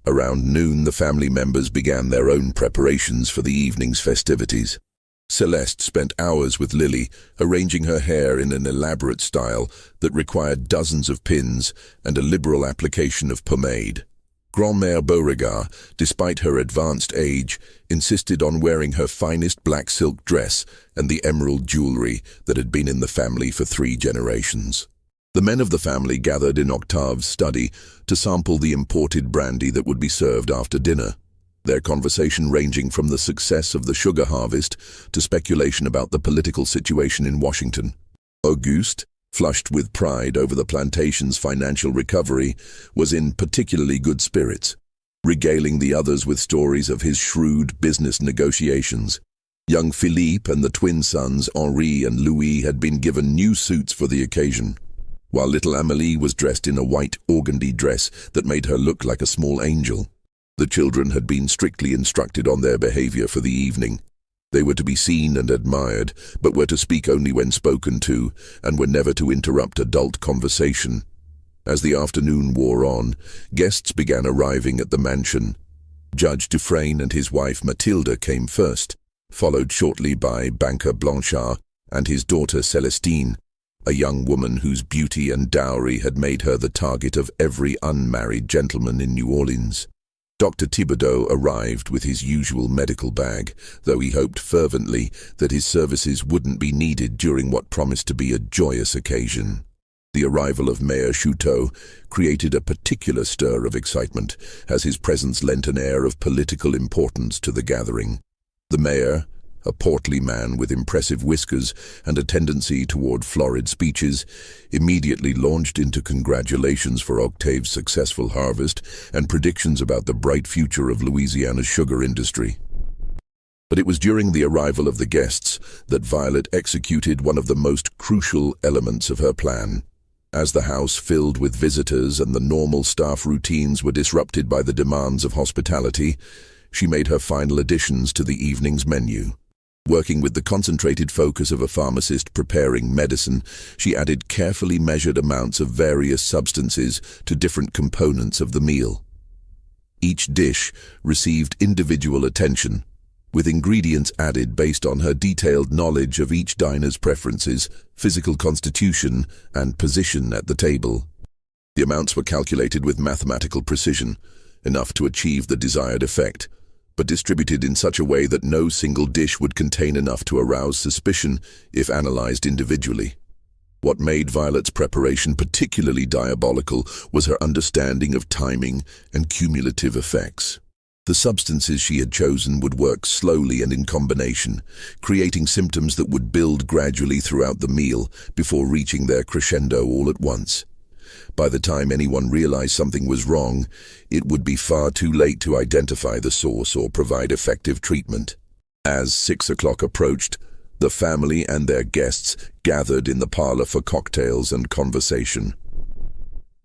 Around noon, the family members began their own preparations for the evening's festivities. Celeste spent hours with Lily, arranging her hair in an elaborate style that required dozens of pins and a liberal application of pomade. Grand-Mère Beauregard, despite her advanced age, insisted on wearing her finest black silk dress and the emerald jewelry that had been in the family for 3 generations. The men of the family gathered in Octave's study to sample the imported brandy that would be served after dinner, their conversation ranging from the success of the sugar harvest to speculation about the political situation in Washington. Auguste, flushed with pride over the plantation's financial recovery, was in particularly good spirits, regaling the others with stories of his shrewd business negotiations. Young Philippe and the twin sons, Henri and Louis, had been given new suits for the occasion, while little Amélie was dressed in a white organdy dress that made her look like a small angel. The children had been strictly instructed on their behavior for the evening. They were to be seen and admired, but were to speak only when spoken to, and were never to interrupt adult conversation. As the afternoon wore on, guests began arriving at the mansion. Judge Dufresne and his wife Mathilde came first, followed shortly by banker Blanchard and his daughter Célestine, a young woman whose beauty and dowry had made her the target of every unmarried gentleman in New Orleans. Dr. Thibodeau arrived with his usual medical bag, though he hoped fervently that his services wouldn't be needed during what promised to be a joyous occasion. The arrival of Mayor Chouteau created a particular stir of excitement, as his presence lent an air of political importance to the gathering. The mayor, a portly man with impressive whiskers and a tendency toward florid speeches, immediately launched into congratulations for Octave's successful harvest and predictions about the bright future of Louisiana's sugar industry. But it was during the arrival of the guests that Violet executed one of the most crucial elements of her plan. As the house filled with visitors and the normal staff routines were disrupted by the demands of hospitality, she made her final additions to the evening's menu. Working with the concentrated focus of a pharmacist preparing medicine, she added carefully measured amounts of various substances to different components of the meal. Each dish received individual attention, with ingredients added based on her detailed knowledge of each diner's preferences, physical constitution, and position at the table. The amounts were calculated with mathematical precision, enough to achieve the desired effect, but distributed in such a way that no single dish would contain enough to arouse suspicion if analyzed individually. What made Violet's preparation particularly diabolical was her understanding of timing and cumulative effects. The substances she had chosen would work slowly and in combination, creating symptoms that would build gradually throughout the meal before reaching their crescendo all at once. By the time anyone realized something was wrong, it would be far too late to identify the source or provide effective treatment. As 6 o'clock approached, the family and their guests gathered in the parlor for cocktails and conversation.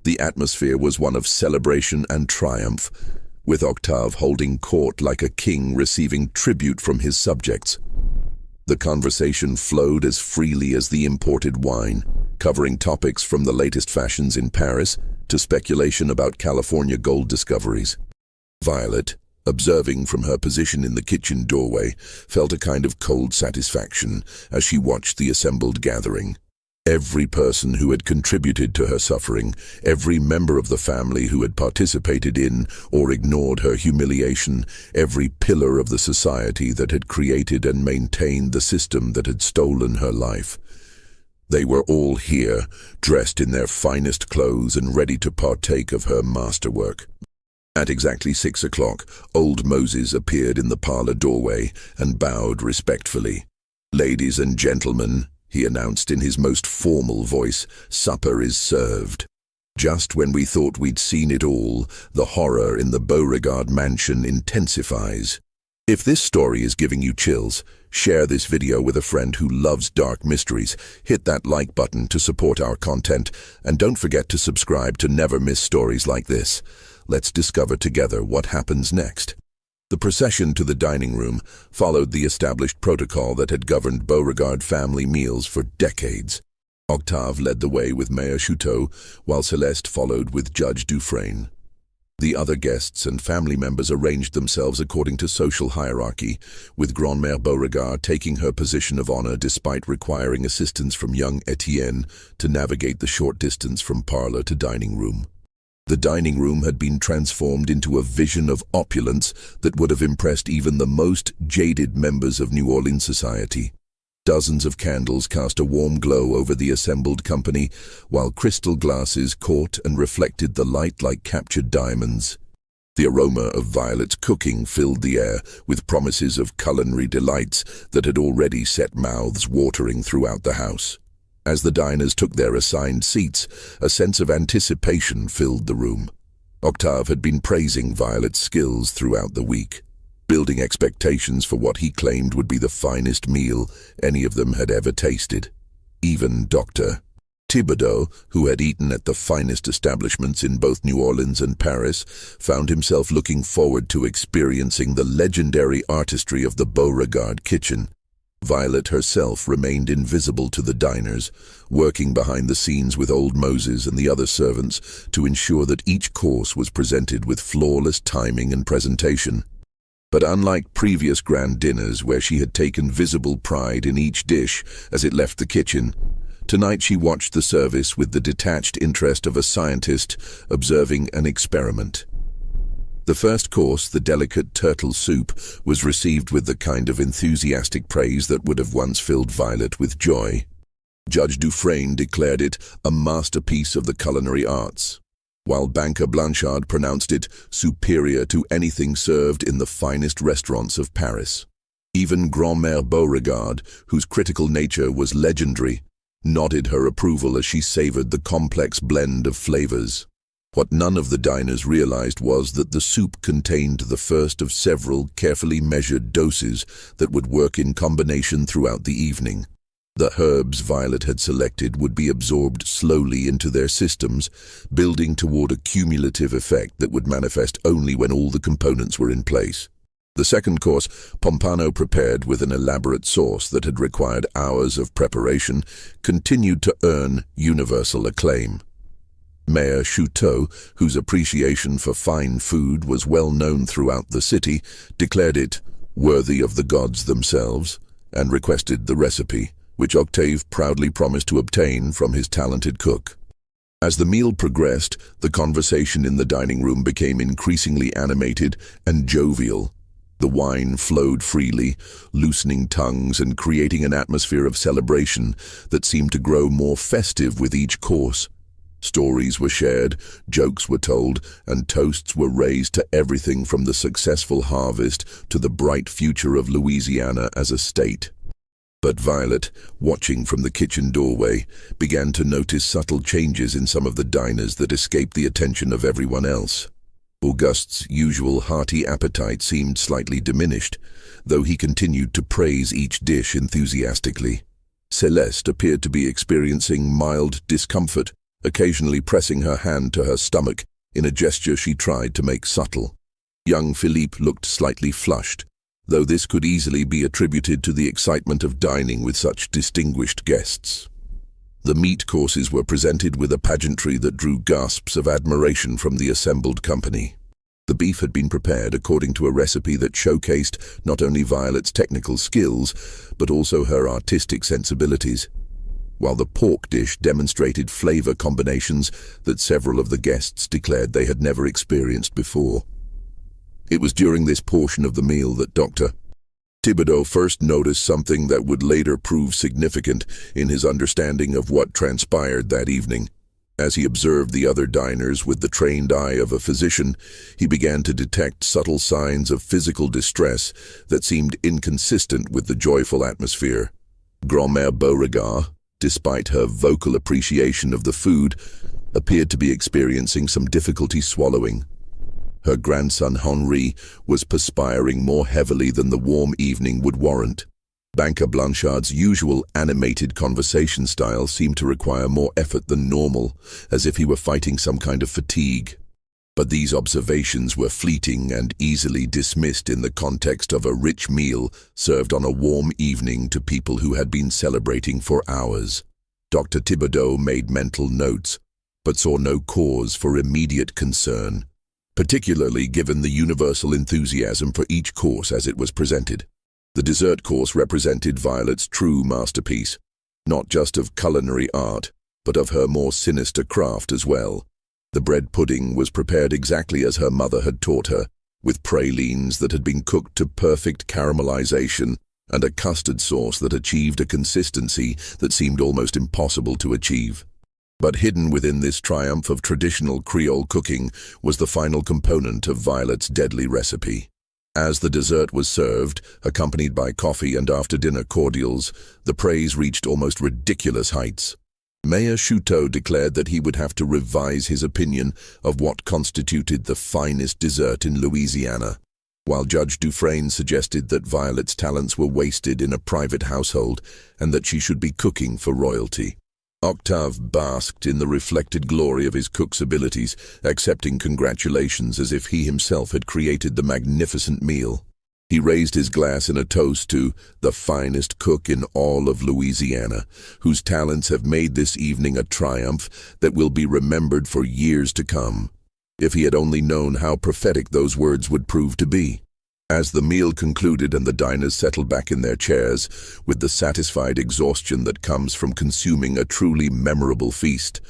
The atmosphere was one of celebration and triumph, with Octave holding court like a king receiving tribute from his subjects. The conversation flowed as freely as the imported wine, covering topics from the latest fashions in Paris to speculation about California gold discoveries. Violet, observing from her position in the kitchen doorway, felt a kind of cold satisfaction as she watched the assembled gathering. Every person who had contributed to her suffering, every member of the family who had participated in or ignored her humiliation, every pillar of the society that had created and maintained the system that had stolen her life. They were all here, dressed in their finest clothes and ready to partake of her masterwork. At exactly 6 o'clock, old Moses appeared in the parlor doorway and bowed respectfully. "Ladies and gentlemen," he announced in his most formal voice, "supper is served." Just when we thought we'd seen it all, the horror in the Beauregard mansion intensifies. If this story is giving you chills, share this video with a friend who loves dark mysteries, hit that like button to support our content, and don't forget to subscribe to never miss stories like this. Let's discover together what happens next. The procession to the dining room followed the established protocol that had governed Beauregard family meals for decades. Octave led the way with Mayor Chouteau, while Celeste followed with Judge Dufresne. The other guests and family members arranged themselves according to social hierarchy, with Grand-Mère Beauregard taking her position of honor despite requiring assistance from young Etienne to navigate the short distance from parlor to dining room. The dining room had been transformed into a vision of opulence that would have impressed even the most jaded members of New Orleans society. Dozens of candles cast a warm glow over the assembled company, while crystal glasses caught and reflected the light like captured diamonds. The aroma of Violet's cooking filled the air with promises of culinary delights that had already set mouths watering throughout the house. As the diners took their assigned seats, a sense of anticipation filled the room. Octave had been praising Violet's skills throughout the week, building expectations for what he claimed would be the finest meal any of them had ever tasted. Even Dr. Thibodeau, who had eaten at the finest establishments in both New Orleans and Paris, found himself looking forward to experiencing the legendary artistry of the Beauregard kitchen. Violet herself remained invisible to the diners, working behind the scenes with old Moses and the other servants to ensure that each course was presented with flawless timing and presentation. But unlike previous grand dinners where she had taken visible pride in each dish as it left the kitchen, tonight she watched the service with the detached interest of a scientist observing an experiment. The first course, the delicate turtle soup, was received with the kind of enthusiastic praise that would have once filled Violet with joy. Judge Dufresne declared it a masterpiece of the culinary arts, while Banker Blanchard pronounced it superior to anything served in the finest restaurants of Paris. Even Grand-Mère Beauregard, whose critical nature was legendary, nodded her approval as she savored the complex blend of flavors. What none of the diners realized was that the soup contained the first of several carefully measured doses that would work in combination throughout the evening. The herbs Violet had selected would be absorbed slowly into their systems, building toward a cumulative effect that would manifest only when all the components were in place. The second course, Pompano, prepared with an elaborate sauce that had required hours of preparation, continued to earn universal acclaim. Mayor Chouteau, whose appreciation for fine food was well known throughout the city, declared it worthy of the gods themselves and requested the recipe, which Octave proudly promised to obtain from his talented cook. As the meal progressed, the conversation in the dining room became increasingly animated and jovial. The wine flowed freely, loosening tongues and creating an atmosphere of celebration that seemed to grow more festive with each course. Stories were shared, jokes were told, and toasts were raised to everything from the successful harvest to the bright future of Louisiana as a state. But Violet, watching from the kitchen doorway, began to notice subtle changes in some of the diners that escaped the attention of everyone else. Auguste's usual hearty appetite seemed slightly diminished, though he continued to praise each dish enthusiastically. Celeste appeared to be experiencing mild discomfort, occasionally pressing her hand to her stomach in a gesture she tried to make subtle. Young Philippe looked slightly flushed, though this could easily be attributed to the excitement of dining with such distinguished guests. The meat courses were presented with a pageantry that drew gasps of admiration from the assembled company. The beef had been prepared according to a recipe that showcased not only Violet's technical skills, but also her artistic sensibilities, while the pork dish demonstrated flavor combinations that several of the guests declared they had never experienced before. It was during this portion of the meal that Dr. Thibodeau first noticed something that would later prove significant in his understanding of what transpired that evening. As he observed the other diners with the trained eye of a physician, he began to detect subtle signs of physical distress that seemed inconsistent with the joyful atmosphere. Grand-Mère Beauregard, despite her vocal appreciation of the food, appeared to be experiencing some difficulty swallowing. Her grandson Henri was perspiring more heavily than the warm evening would warrant. Banker Blanchard's usual animated conversation style seemed to require more effort than normal, as if he were fighting some kind of fatigue. But these observations were fleeting and easily dismissed in the context of a rich meal served on a warm evening to people who had been celebrating for hours. Dr. Thibodeau made mental notes, but saw no cause for immediate concern, particularly given the universal enthusiasm for each course as it was presented. The dessert course represented Violet's true masterpiece, not just of culinary art, but of her more sinister craft as well. The bread pudding was prepared exactly as her mother had taught her, with pralines that had been cooked to perfect caramelization and a custard sauce that achieved a consistency that seemed almost impossible to achieve. But hidden within this triumph of traditional Creole cooking was the final component of Violet's deadly recipe. As the dessert was served, accompanied by coffee and after-dinner cordials, the praise reached almost ridiculous heights. Mayor Chouteau declared that he would have to revise his opinion of what constituted the finest dessert in Louisiana, while Judge Dufresne suggested that Violet's talents were wasted in a private household and that she should be cooking for royalty. Octave basked in the reflected glory of his cook's abilities, accepting congratulations as if he himself had created the magnificent meal. He raised his glass in a toast to the finest cook in all of Louisiana, whose talents have made this evening a triumph that will be remembered for years to come. If he had only known how prophetic those words would prove to be. As the meal concluded and the diners settled back in their chairs, with the satisfied exhaustion that comes from consuming a truly memorable feast,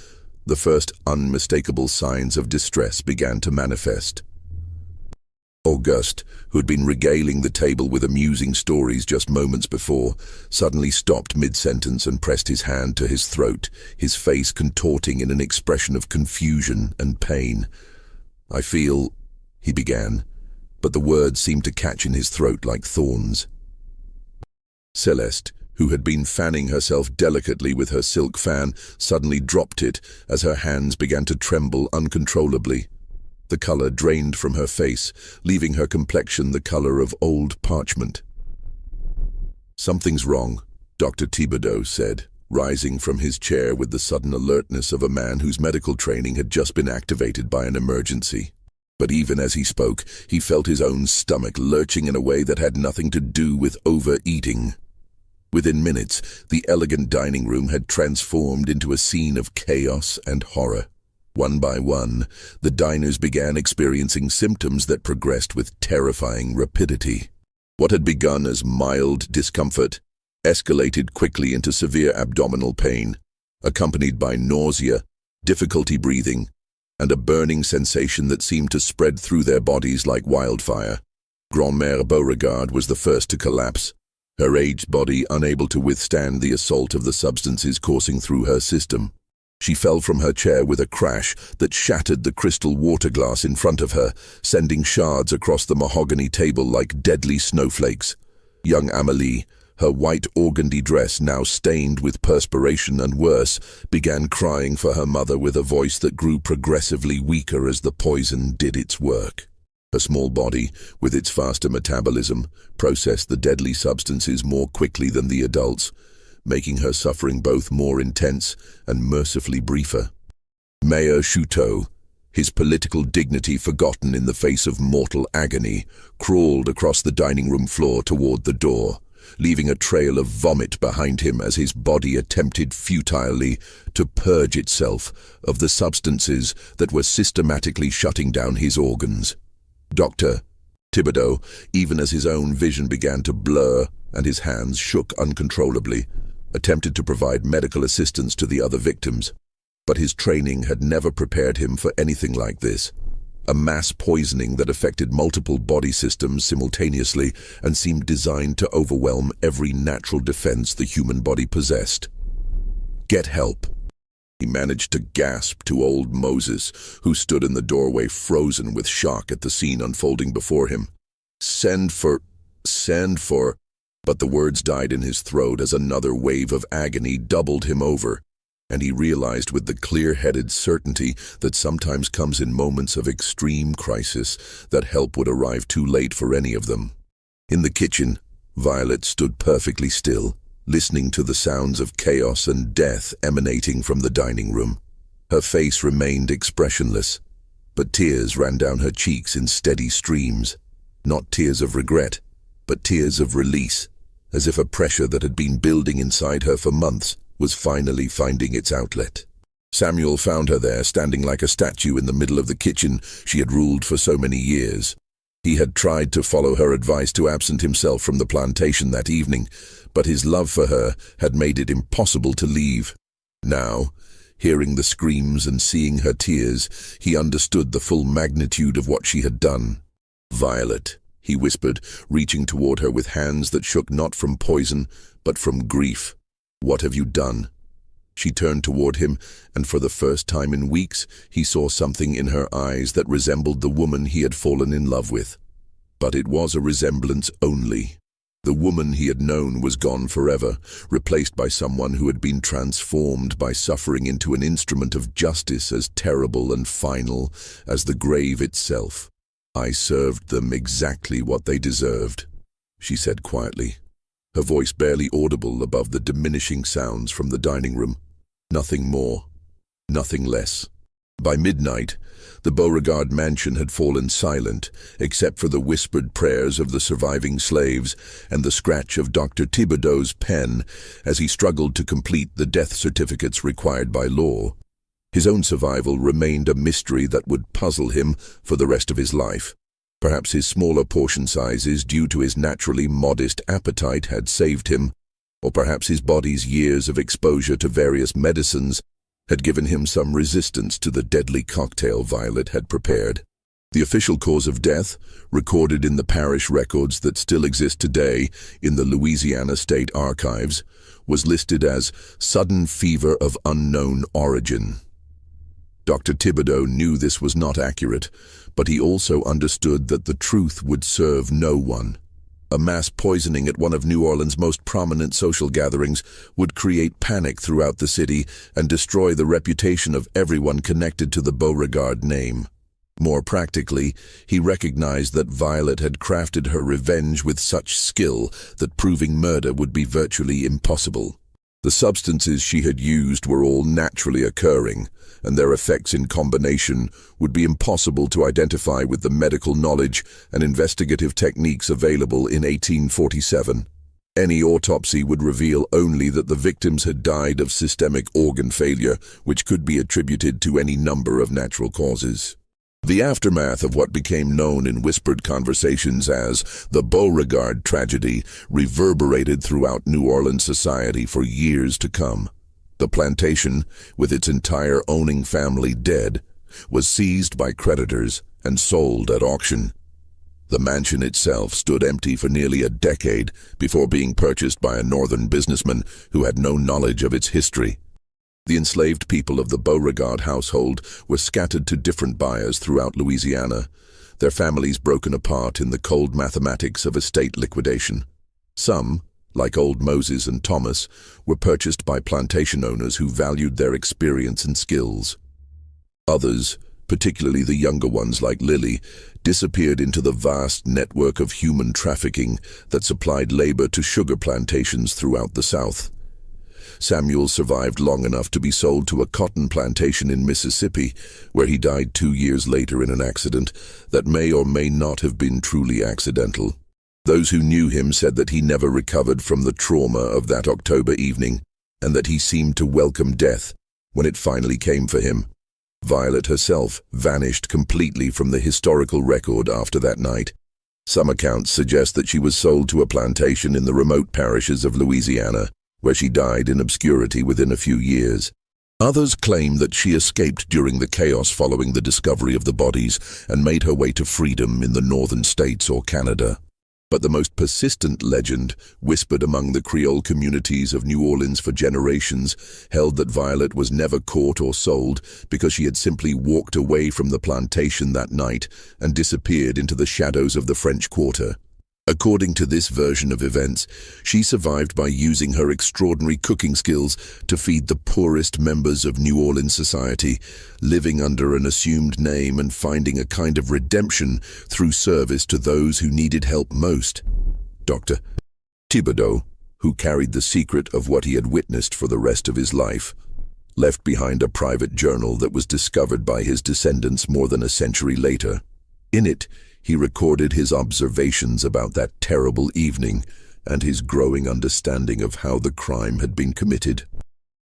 the first unmistakable signs of distress began to manifest. Auguste, who had been regaling the table with amusing stories just moments before, suddenly stopped mid-sentence and pressed his hand to his throat, his face contorting in an expression of confusion and pain. "I feel," he began, but the words seemed to catch in his throat like thorns. Celeste, who had been fanning herself delicately with her silk fan, suddenly dropped it as her hands began to tremble uncontrollably. The color drained from her face, leaving her complexion the color of old parchment. "Something's wrong," Dr. Thibodeau said, rising from his chair with the sudden alertness of a man whose medical training had just been activated by an emergency. But even as he spoke, he felt his own stomach lurching in a way that had nothing to do with overeating. Within minutes, the elegant dining room had transformed into a scene of chaos and horror. One by one, the diners began experiencing symptoms that progressed with terrifying rapidity. What had begun as mild discomfort escalated quickly into severe abdominal pain, accompanied by nausea, difficulty breathing, and a burning sensation that seemed to spread through their bodies like wildfire. Grand-Mère Beauregard was the first to collapse, her aged body unable to withstand the assault of the substances coursing through her system. She fell from her chair with a crash that shattered the crystal water glass in front of her, sending shards across the mahogany table like deadly snowflakes. Young Amélie, her white organdy dress now stained with perspiration and worse, began crying for her mother with a voice that grew progressively weaker as the poison did its work. Her small body, with its faster metabolism, processed the deadly substances more quickly than the adults, making her suffering both more intense and mercifully briefer. Mayor Chouteau, his political dignity forgotten in the face of mortal agony, crawled across the dining room floor toward the door, leaving a trail of vomit behind him as his body attempted futilely to purge itself of the substances that were systematically shutting down his organs. Dr. Thibodeau, even as his own vision began to blur and his hands shook uncontrollably, attempted to provide medical assistance to the other victims. But his training had never prepared him for anything like this. A mass poisoning that affected multiple body systems simultaneously and seemed designed to overwhelm every natural defense the human body possessed. "Get help," he managed to gasp to old Moses, who stood in the doorway frozen with shock at the scene unfolding before him. Send for... But the words died in his throat as another wave of agony doubled him over, and he realized with the clear-headed certainty that sometimes comes in moments of extreme crisis that help would arrive too late for any of them. In the kitchen, Violet stood perfectly still, listening to the sounds of chaos and death emanating from the dining room. Her face remained expressionless, but tears ran down her cheeks in steady streams. Not tears of regret, but tears of release, as if a pressure that had been building inside her for months was finally finding its outlet. Samuel found her there, standing like a statue in the middle of the kitchen she had ruled for so many years. He had tried to follow her advice to absent himself from the plantation that evening, but his love for her had made it impossible to leave. Now, Hearing the screams and seeing her tears, he understood the full magnitude of what she had done. "Violet," he whispered, reaching toward her with hands that shook not from poison, but from grief. "What have you done?" She turned toward him, and for the first time in weeks, he saw something in her eyes that resembled the woman he had fallen in love with. But it was a resemblance only. The woman he had known was gone forever, replaced by someone who had been transformed by suffering into an instrument of justice as terrible and final as the grave itself. "I served them exactly what they deserved," she said quietly, her voice barely audible above the diminishing sounds from the dining room. Nothing more, nothing less. By midnight, the Beauregard mansion had fallen silent, except for the whispered prayers of the surviving slaves and the scratch of Dr. Thibodeau's pen as he struggled to complete the death certificates required by law. His own survival remained a mystery that would puzzle him for the rest of his life. Perhaps his smaller portion sizes, due to his naturally modest appetite, had saved him, or perhaps his body's years of exposure to various medicines had given him some resistance to the deadly cocktail Violet had prepared. The official cause of death, recorded in the parish records that still exist today in the Louisiana State Archives, was listed as sudden fever of unknown origin. Dr. Thibodeau knew this was not accurate, but he also understood that the truth would serve no one. A mass poisoning at one of New Orleans' most prominent social gatherings would create panic throughout the city and destroy the reputation of everyone connected to the Beauregard name. More practically, he recognized that Violet had crafted her revenge with such skill that proving murder would be virtually impossible. The substances she had used were all naturally occurring, and their effects in combination would be impossible to identify with the medical knowledge and investigative techniques available in 1847. Any autopsy would reveal only that the victims had died of systemic organ failure, which could be attributed to any number of natural causes. The aftermath of what became known in whispered conversations as the Beauregard tragedy reverberated throughout New Orleans society for years to come. The plantation, with its entire owning family dead, was seized by creditors and sold at auction. The mansion itself stood empty for nearly a decade before being purchased by a northern businessman who had no knowledge of its history. The enslaved people of the Beauregard household were scattered to different buyers throughout Louisiana, their families broken apart in the cold mathematics of estate liquidation. Some, like old Moses and Thomas, were purchased by plantation owners who valued their experience and skills. Others, particularly the younger ones like Lily, disappeared into the vast network of human trafficking that supplied labor to sugar plantations throughout the South. Samuel survived long enough to be sold to a cotton plantation in Mississippi, where he died 2 years later in an accident that may or may not have been truly accidental. Those who knew him said that he never recovered from the trauma of that October evening, and that he seemed to welcome death when it finally came for him. Violet herself vanished completely from the historical record after that night. Some accounts suggest that she was sold to a plantation in the remote parishes of Louisiana, where she died in obscurity within a few years. Others claim that she escaped during the chaos following the discovery of the bodies and made her way to freedom in the northern states or Canada. But the most persistent legend, whispered among the Creole communities of New Orleans for generations, held that Violet was never caught or sold because she had simply walked away from the plantation that night and disappeared into the shadows of the French Quarter. According to this version of events, she survived by using her extraordinary cooking skills to feed the poorest members of New Orleans society, living under an assumed name and finding a kind of redemption through service to those who needed help most. Dr. Thibodeau, who carried the secret of what he had witnessed for the rest of his life, left behind a private journal that was discovered by his descendants more than a century later. In it, he recorded his observations about that terrible evening and his growing understanding of how the crime had been committed.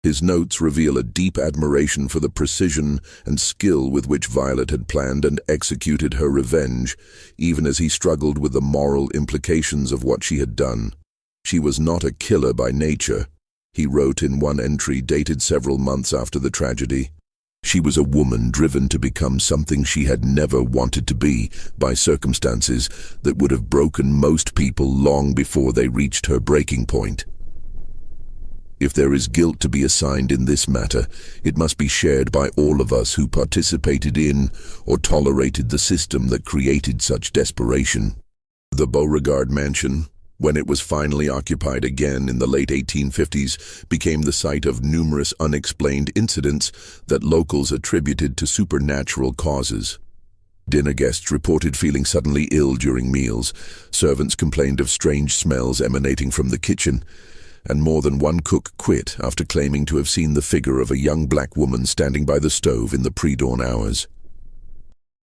His notes reveal a deep admiration for the precision and skill with which Violet had planned and executed her revenge, even as he struggled with the moral implications of what she had done. She was not a killer by nature. he wrote in one entry dated several months after the tragedy. She was a woman driven to become something she had never wanted to be by circumstances that would have broken most people long before they reached her breaking point. If there is guilt to be assigned in this matter, it must be shared by all of us who participated in or tolerated the system that created such desperation. The Beauregard Mansion, when it was finally occupied again in the late 1850s, became the site of numerous unexplained incidents that locals attributed to supernatural causes. Dinner guests reported feeling suddenly ill during meals, servants complained of strange smells emanating from the kitchen, and more than one cook quit after claiming to have seen the figure of a young black woman standing by the stove in the pre-dawn hours.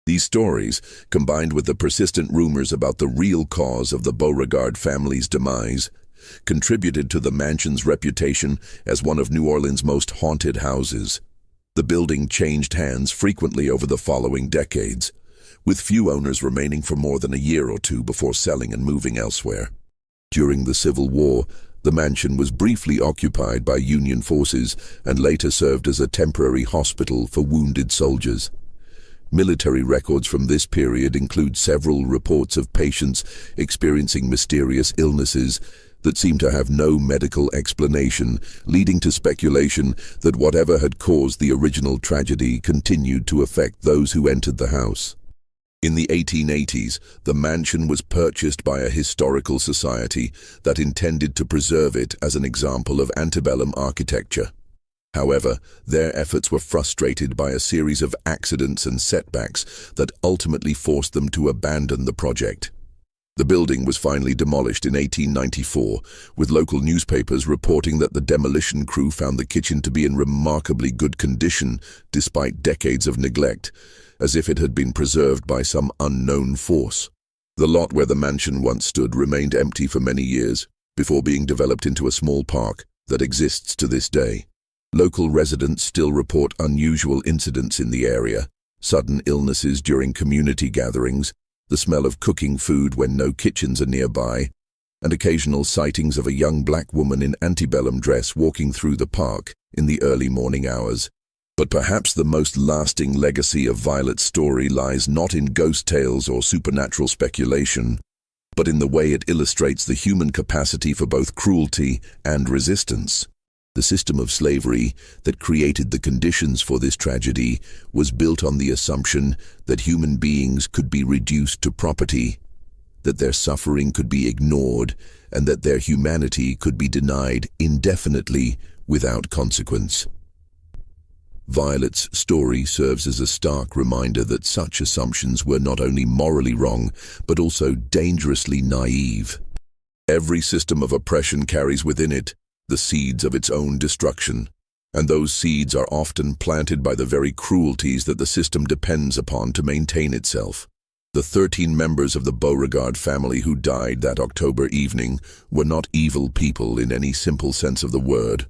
These stories, combined with the persistent rumors about the real cause of the Beauregard family's demise, contributed to the mansion's reputation as one of New Orleans' most haunted houses. The building changed hands frequently over the following decades, with few owners remaining for more than a year or two before selling and moving elsewhere. During the Civil War, the mansion was briefly occupied by Union forces and later served as a temporary hospital for wounded soldiers. Military records from this period include several reports of patients experiencing mysterious illnesses that seem to have no medical explanation, leading to speculation that whatever had caused the original tragedy continued to affect those who entered the house. In the 1880s, the mansion was purchased by a historical society that intended to preserve it as an example of antebellum architecture. However, their efforts were frustrated by a series of accidents and setbacks that ultimately forced them to abandon the project. The building was finally demolished in 1894, with local newspapers reporting that the demolition crew found the kitchen to be in remarkably good condition despite decades of neglect, as if it had been preserved by some unknown force. The lot where the mansion once stood remained empty for many years, before being developed into a small park that exists to this day. Local residents still report unusual incidents in the area, sudden illnesses during community gatherings, the smell of cooking food when no kitchens are nearby, and occasional sightings of a young black woman in antebellum dress walking through the park in the early morning hours. But perhaps the most lasting legacy of Violet's story lies not in ghost tales or supernatural speculation, but in the way it illustrates the human capacity for both cruelty and resistance. The system of slavery that created the conditions for this tragedy was built on the assumption that human beings could be reduced to property, that their suffering could be ignored, and that their humanity could be denied indefinitely without consequence. Violet's story serves as a stark reminder that such assumptions were not only morally wrong, but also dangerously naive. Every system of oppression carries within it the seeds of its own destruction, and those seeds are often planted by the very cruelties that the system depends upon to maintain itself. The 13 members of the Beauregard family who died that October evening were not evil people in any simple sense of the word.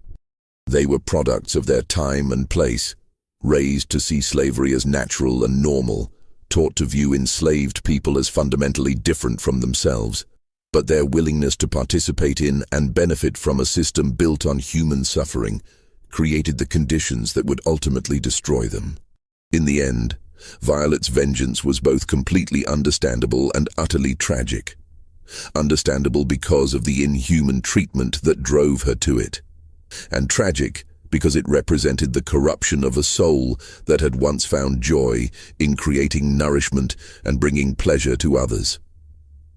They were products of their time and place, raised to see slavery as natural and normal, taught to view enslaved people as fundamentally different from themselves. But their willingness to participate in and benefit from a system built on human suffering created the conditions that would ultimately destroy them. In the end, Violet's vengeance was both completely understandable and utterly tragic. Understandable because of the inhuman treatment that drove her to it, and tragic because it represented the corruption of a soul that had once found joy in creating nourishment and bringing pleasure to others.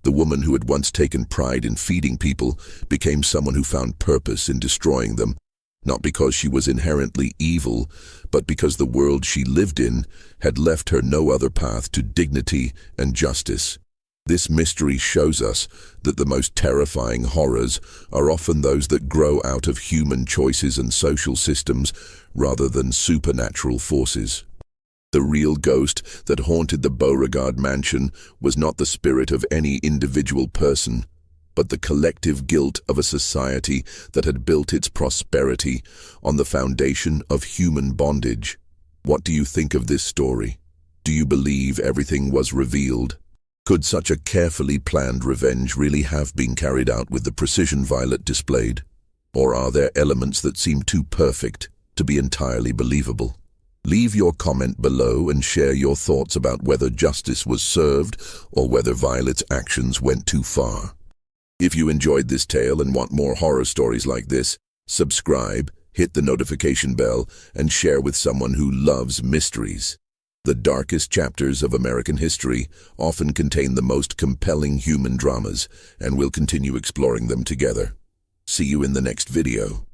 The woman who had once taken pride in feeding people became someone who found purpose in destroying them, not because she was inherently evil, but because the world she lived in had left her no other path to dignity and justice. This mystery shows us that the most terrifying horrors are often those that grow out of human choices and social systems rather than supernatural forces. The real ghost that haunted the Beauregard mansion was not the spirit of any individual person, but the collective guilt of a society that had built its prosperity on the foundation of human bondage. What do you think of this story? Do you believe everything was revealed? Could such a carefully planned revenge really have been carried out with the precision Violet displayed? Or are there elements that seem too perfect to be entirely believable? Leave your comment below and share your thoughts about whether justice was served or whether Violet's actions went too far. If you enjoyed this tale and want more horror stories like this, subscribe, hit the notification bell, and share with someone who loves mysteries. The darkest chapters of American history often contain the most compelling human dramas, and we'll continue exploring them together. See you in the next video.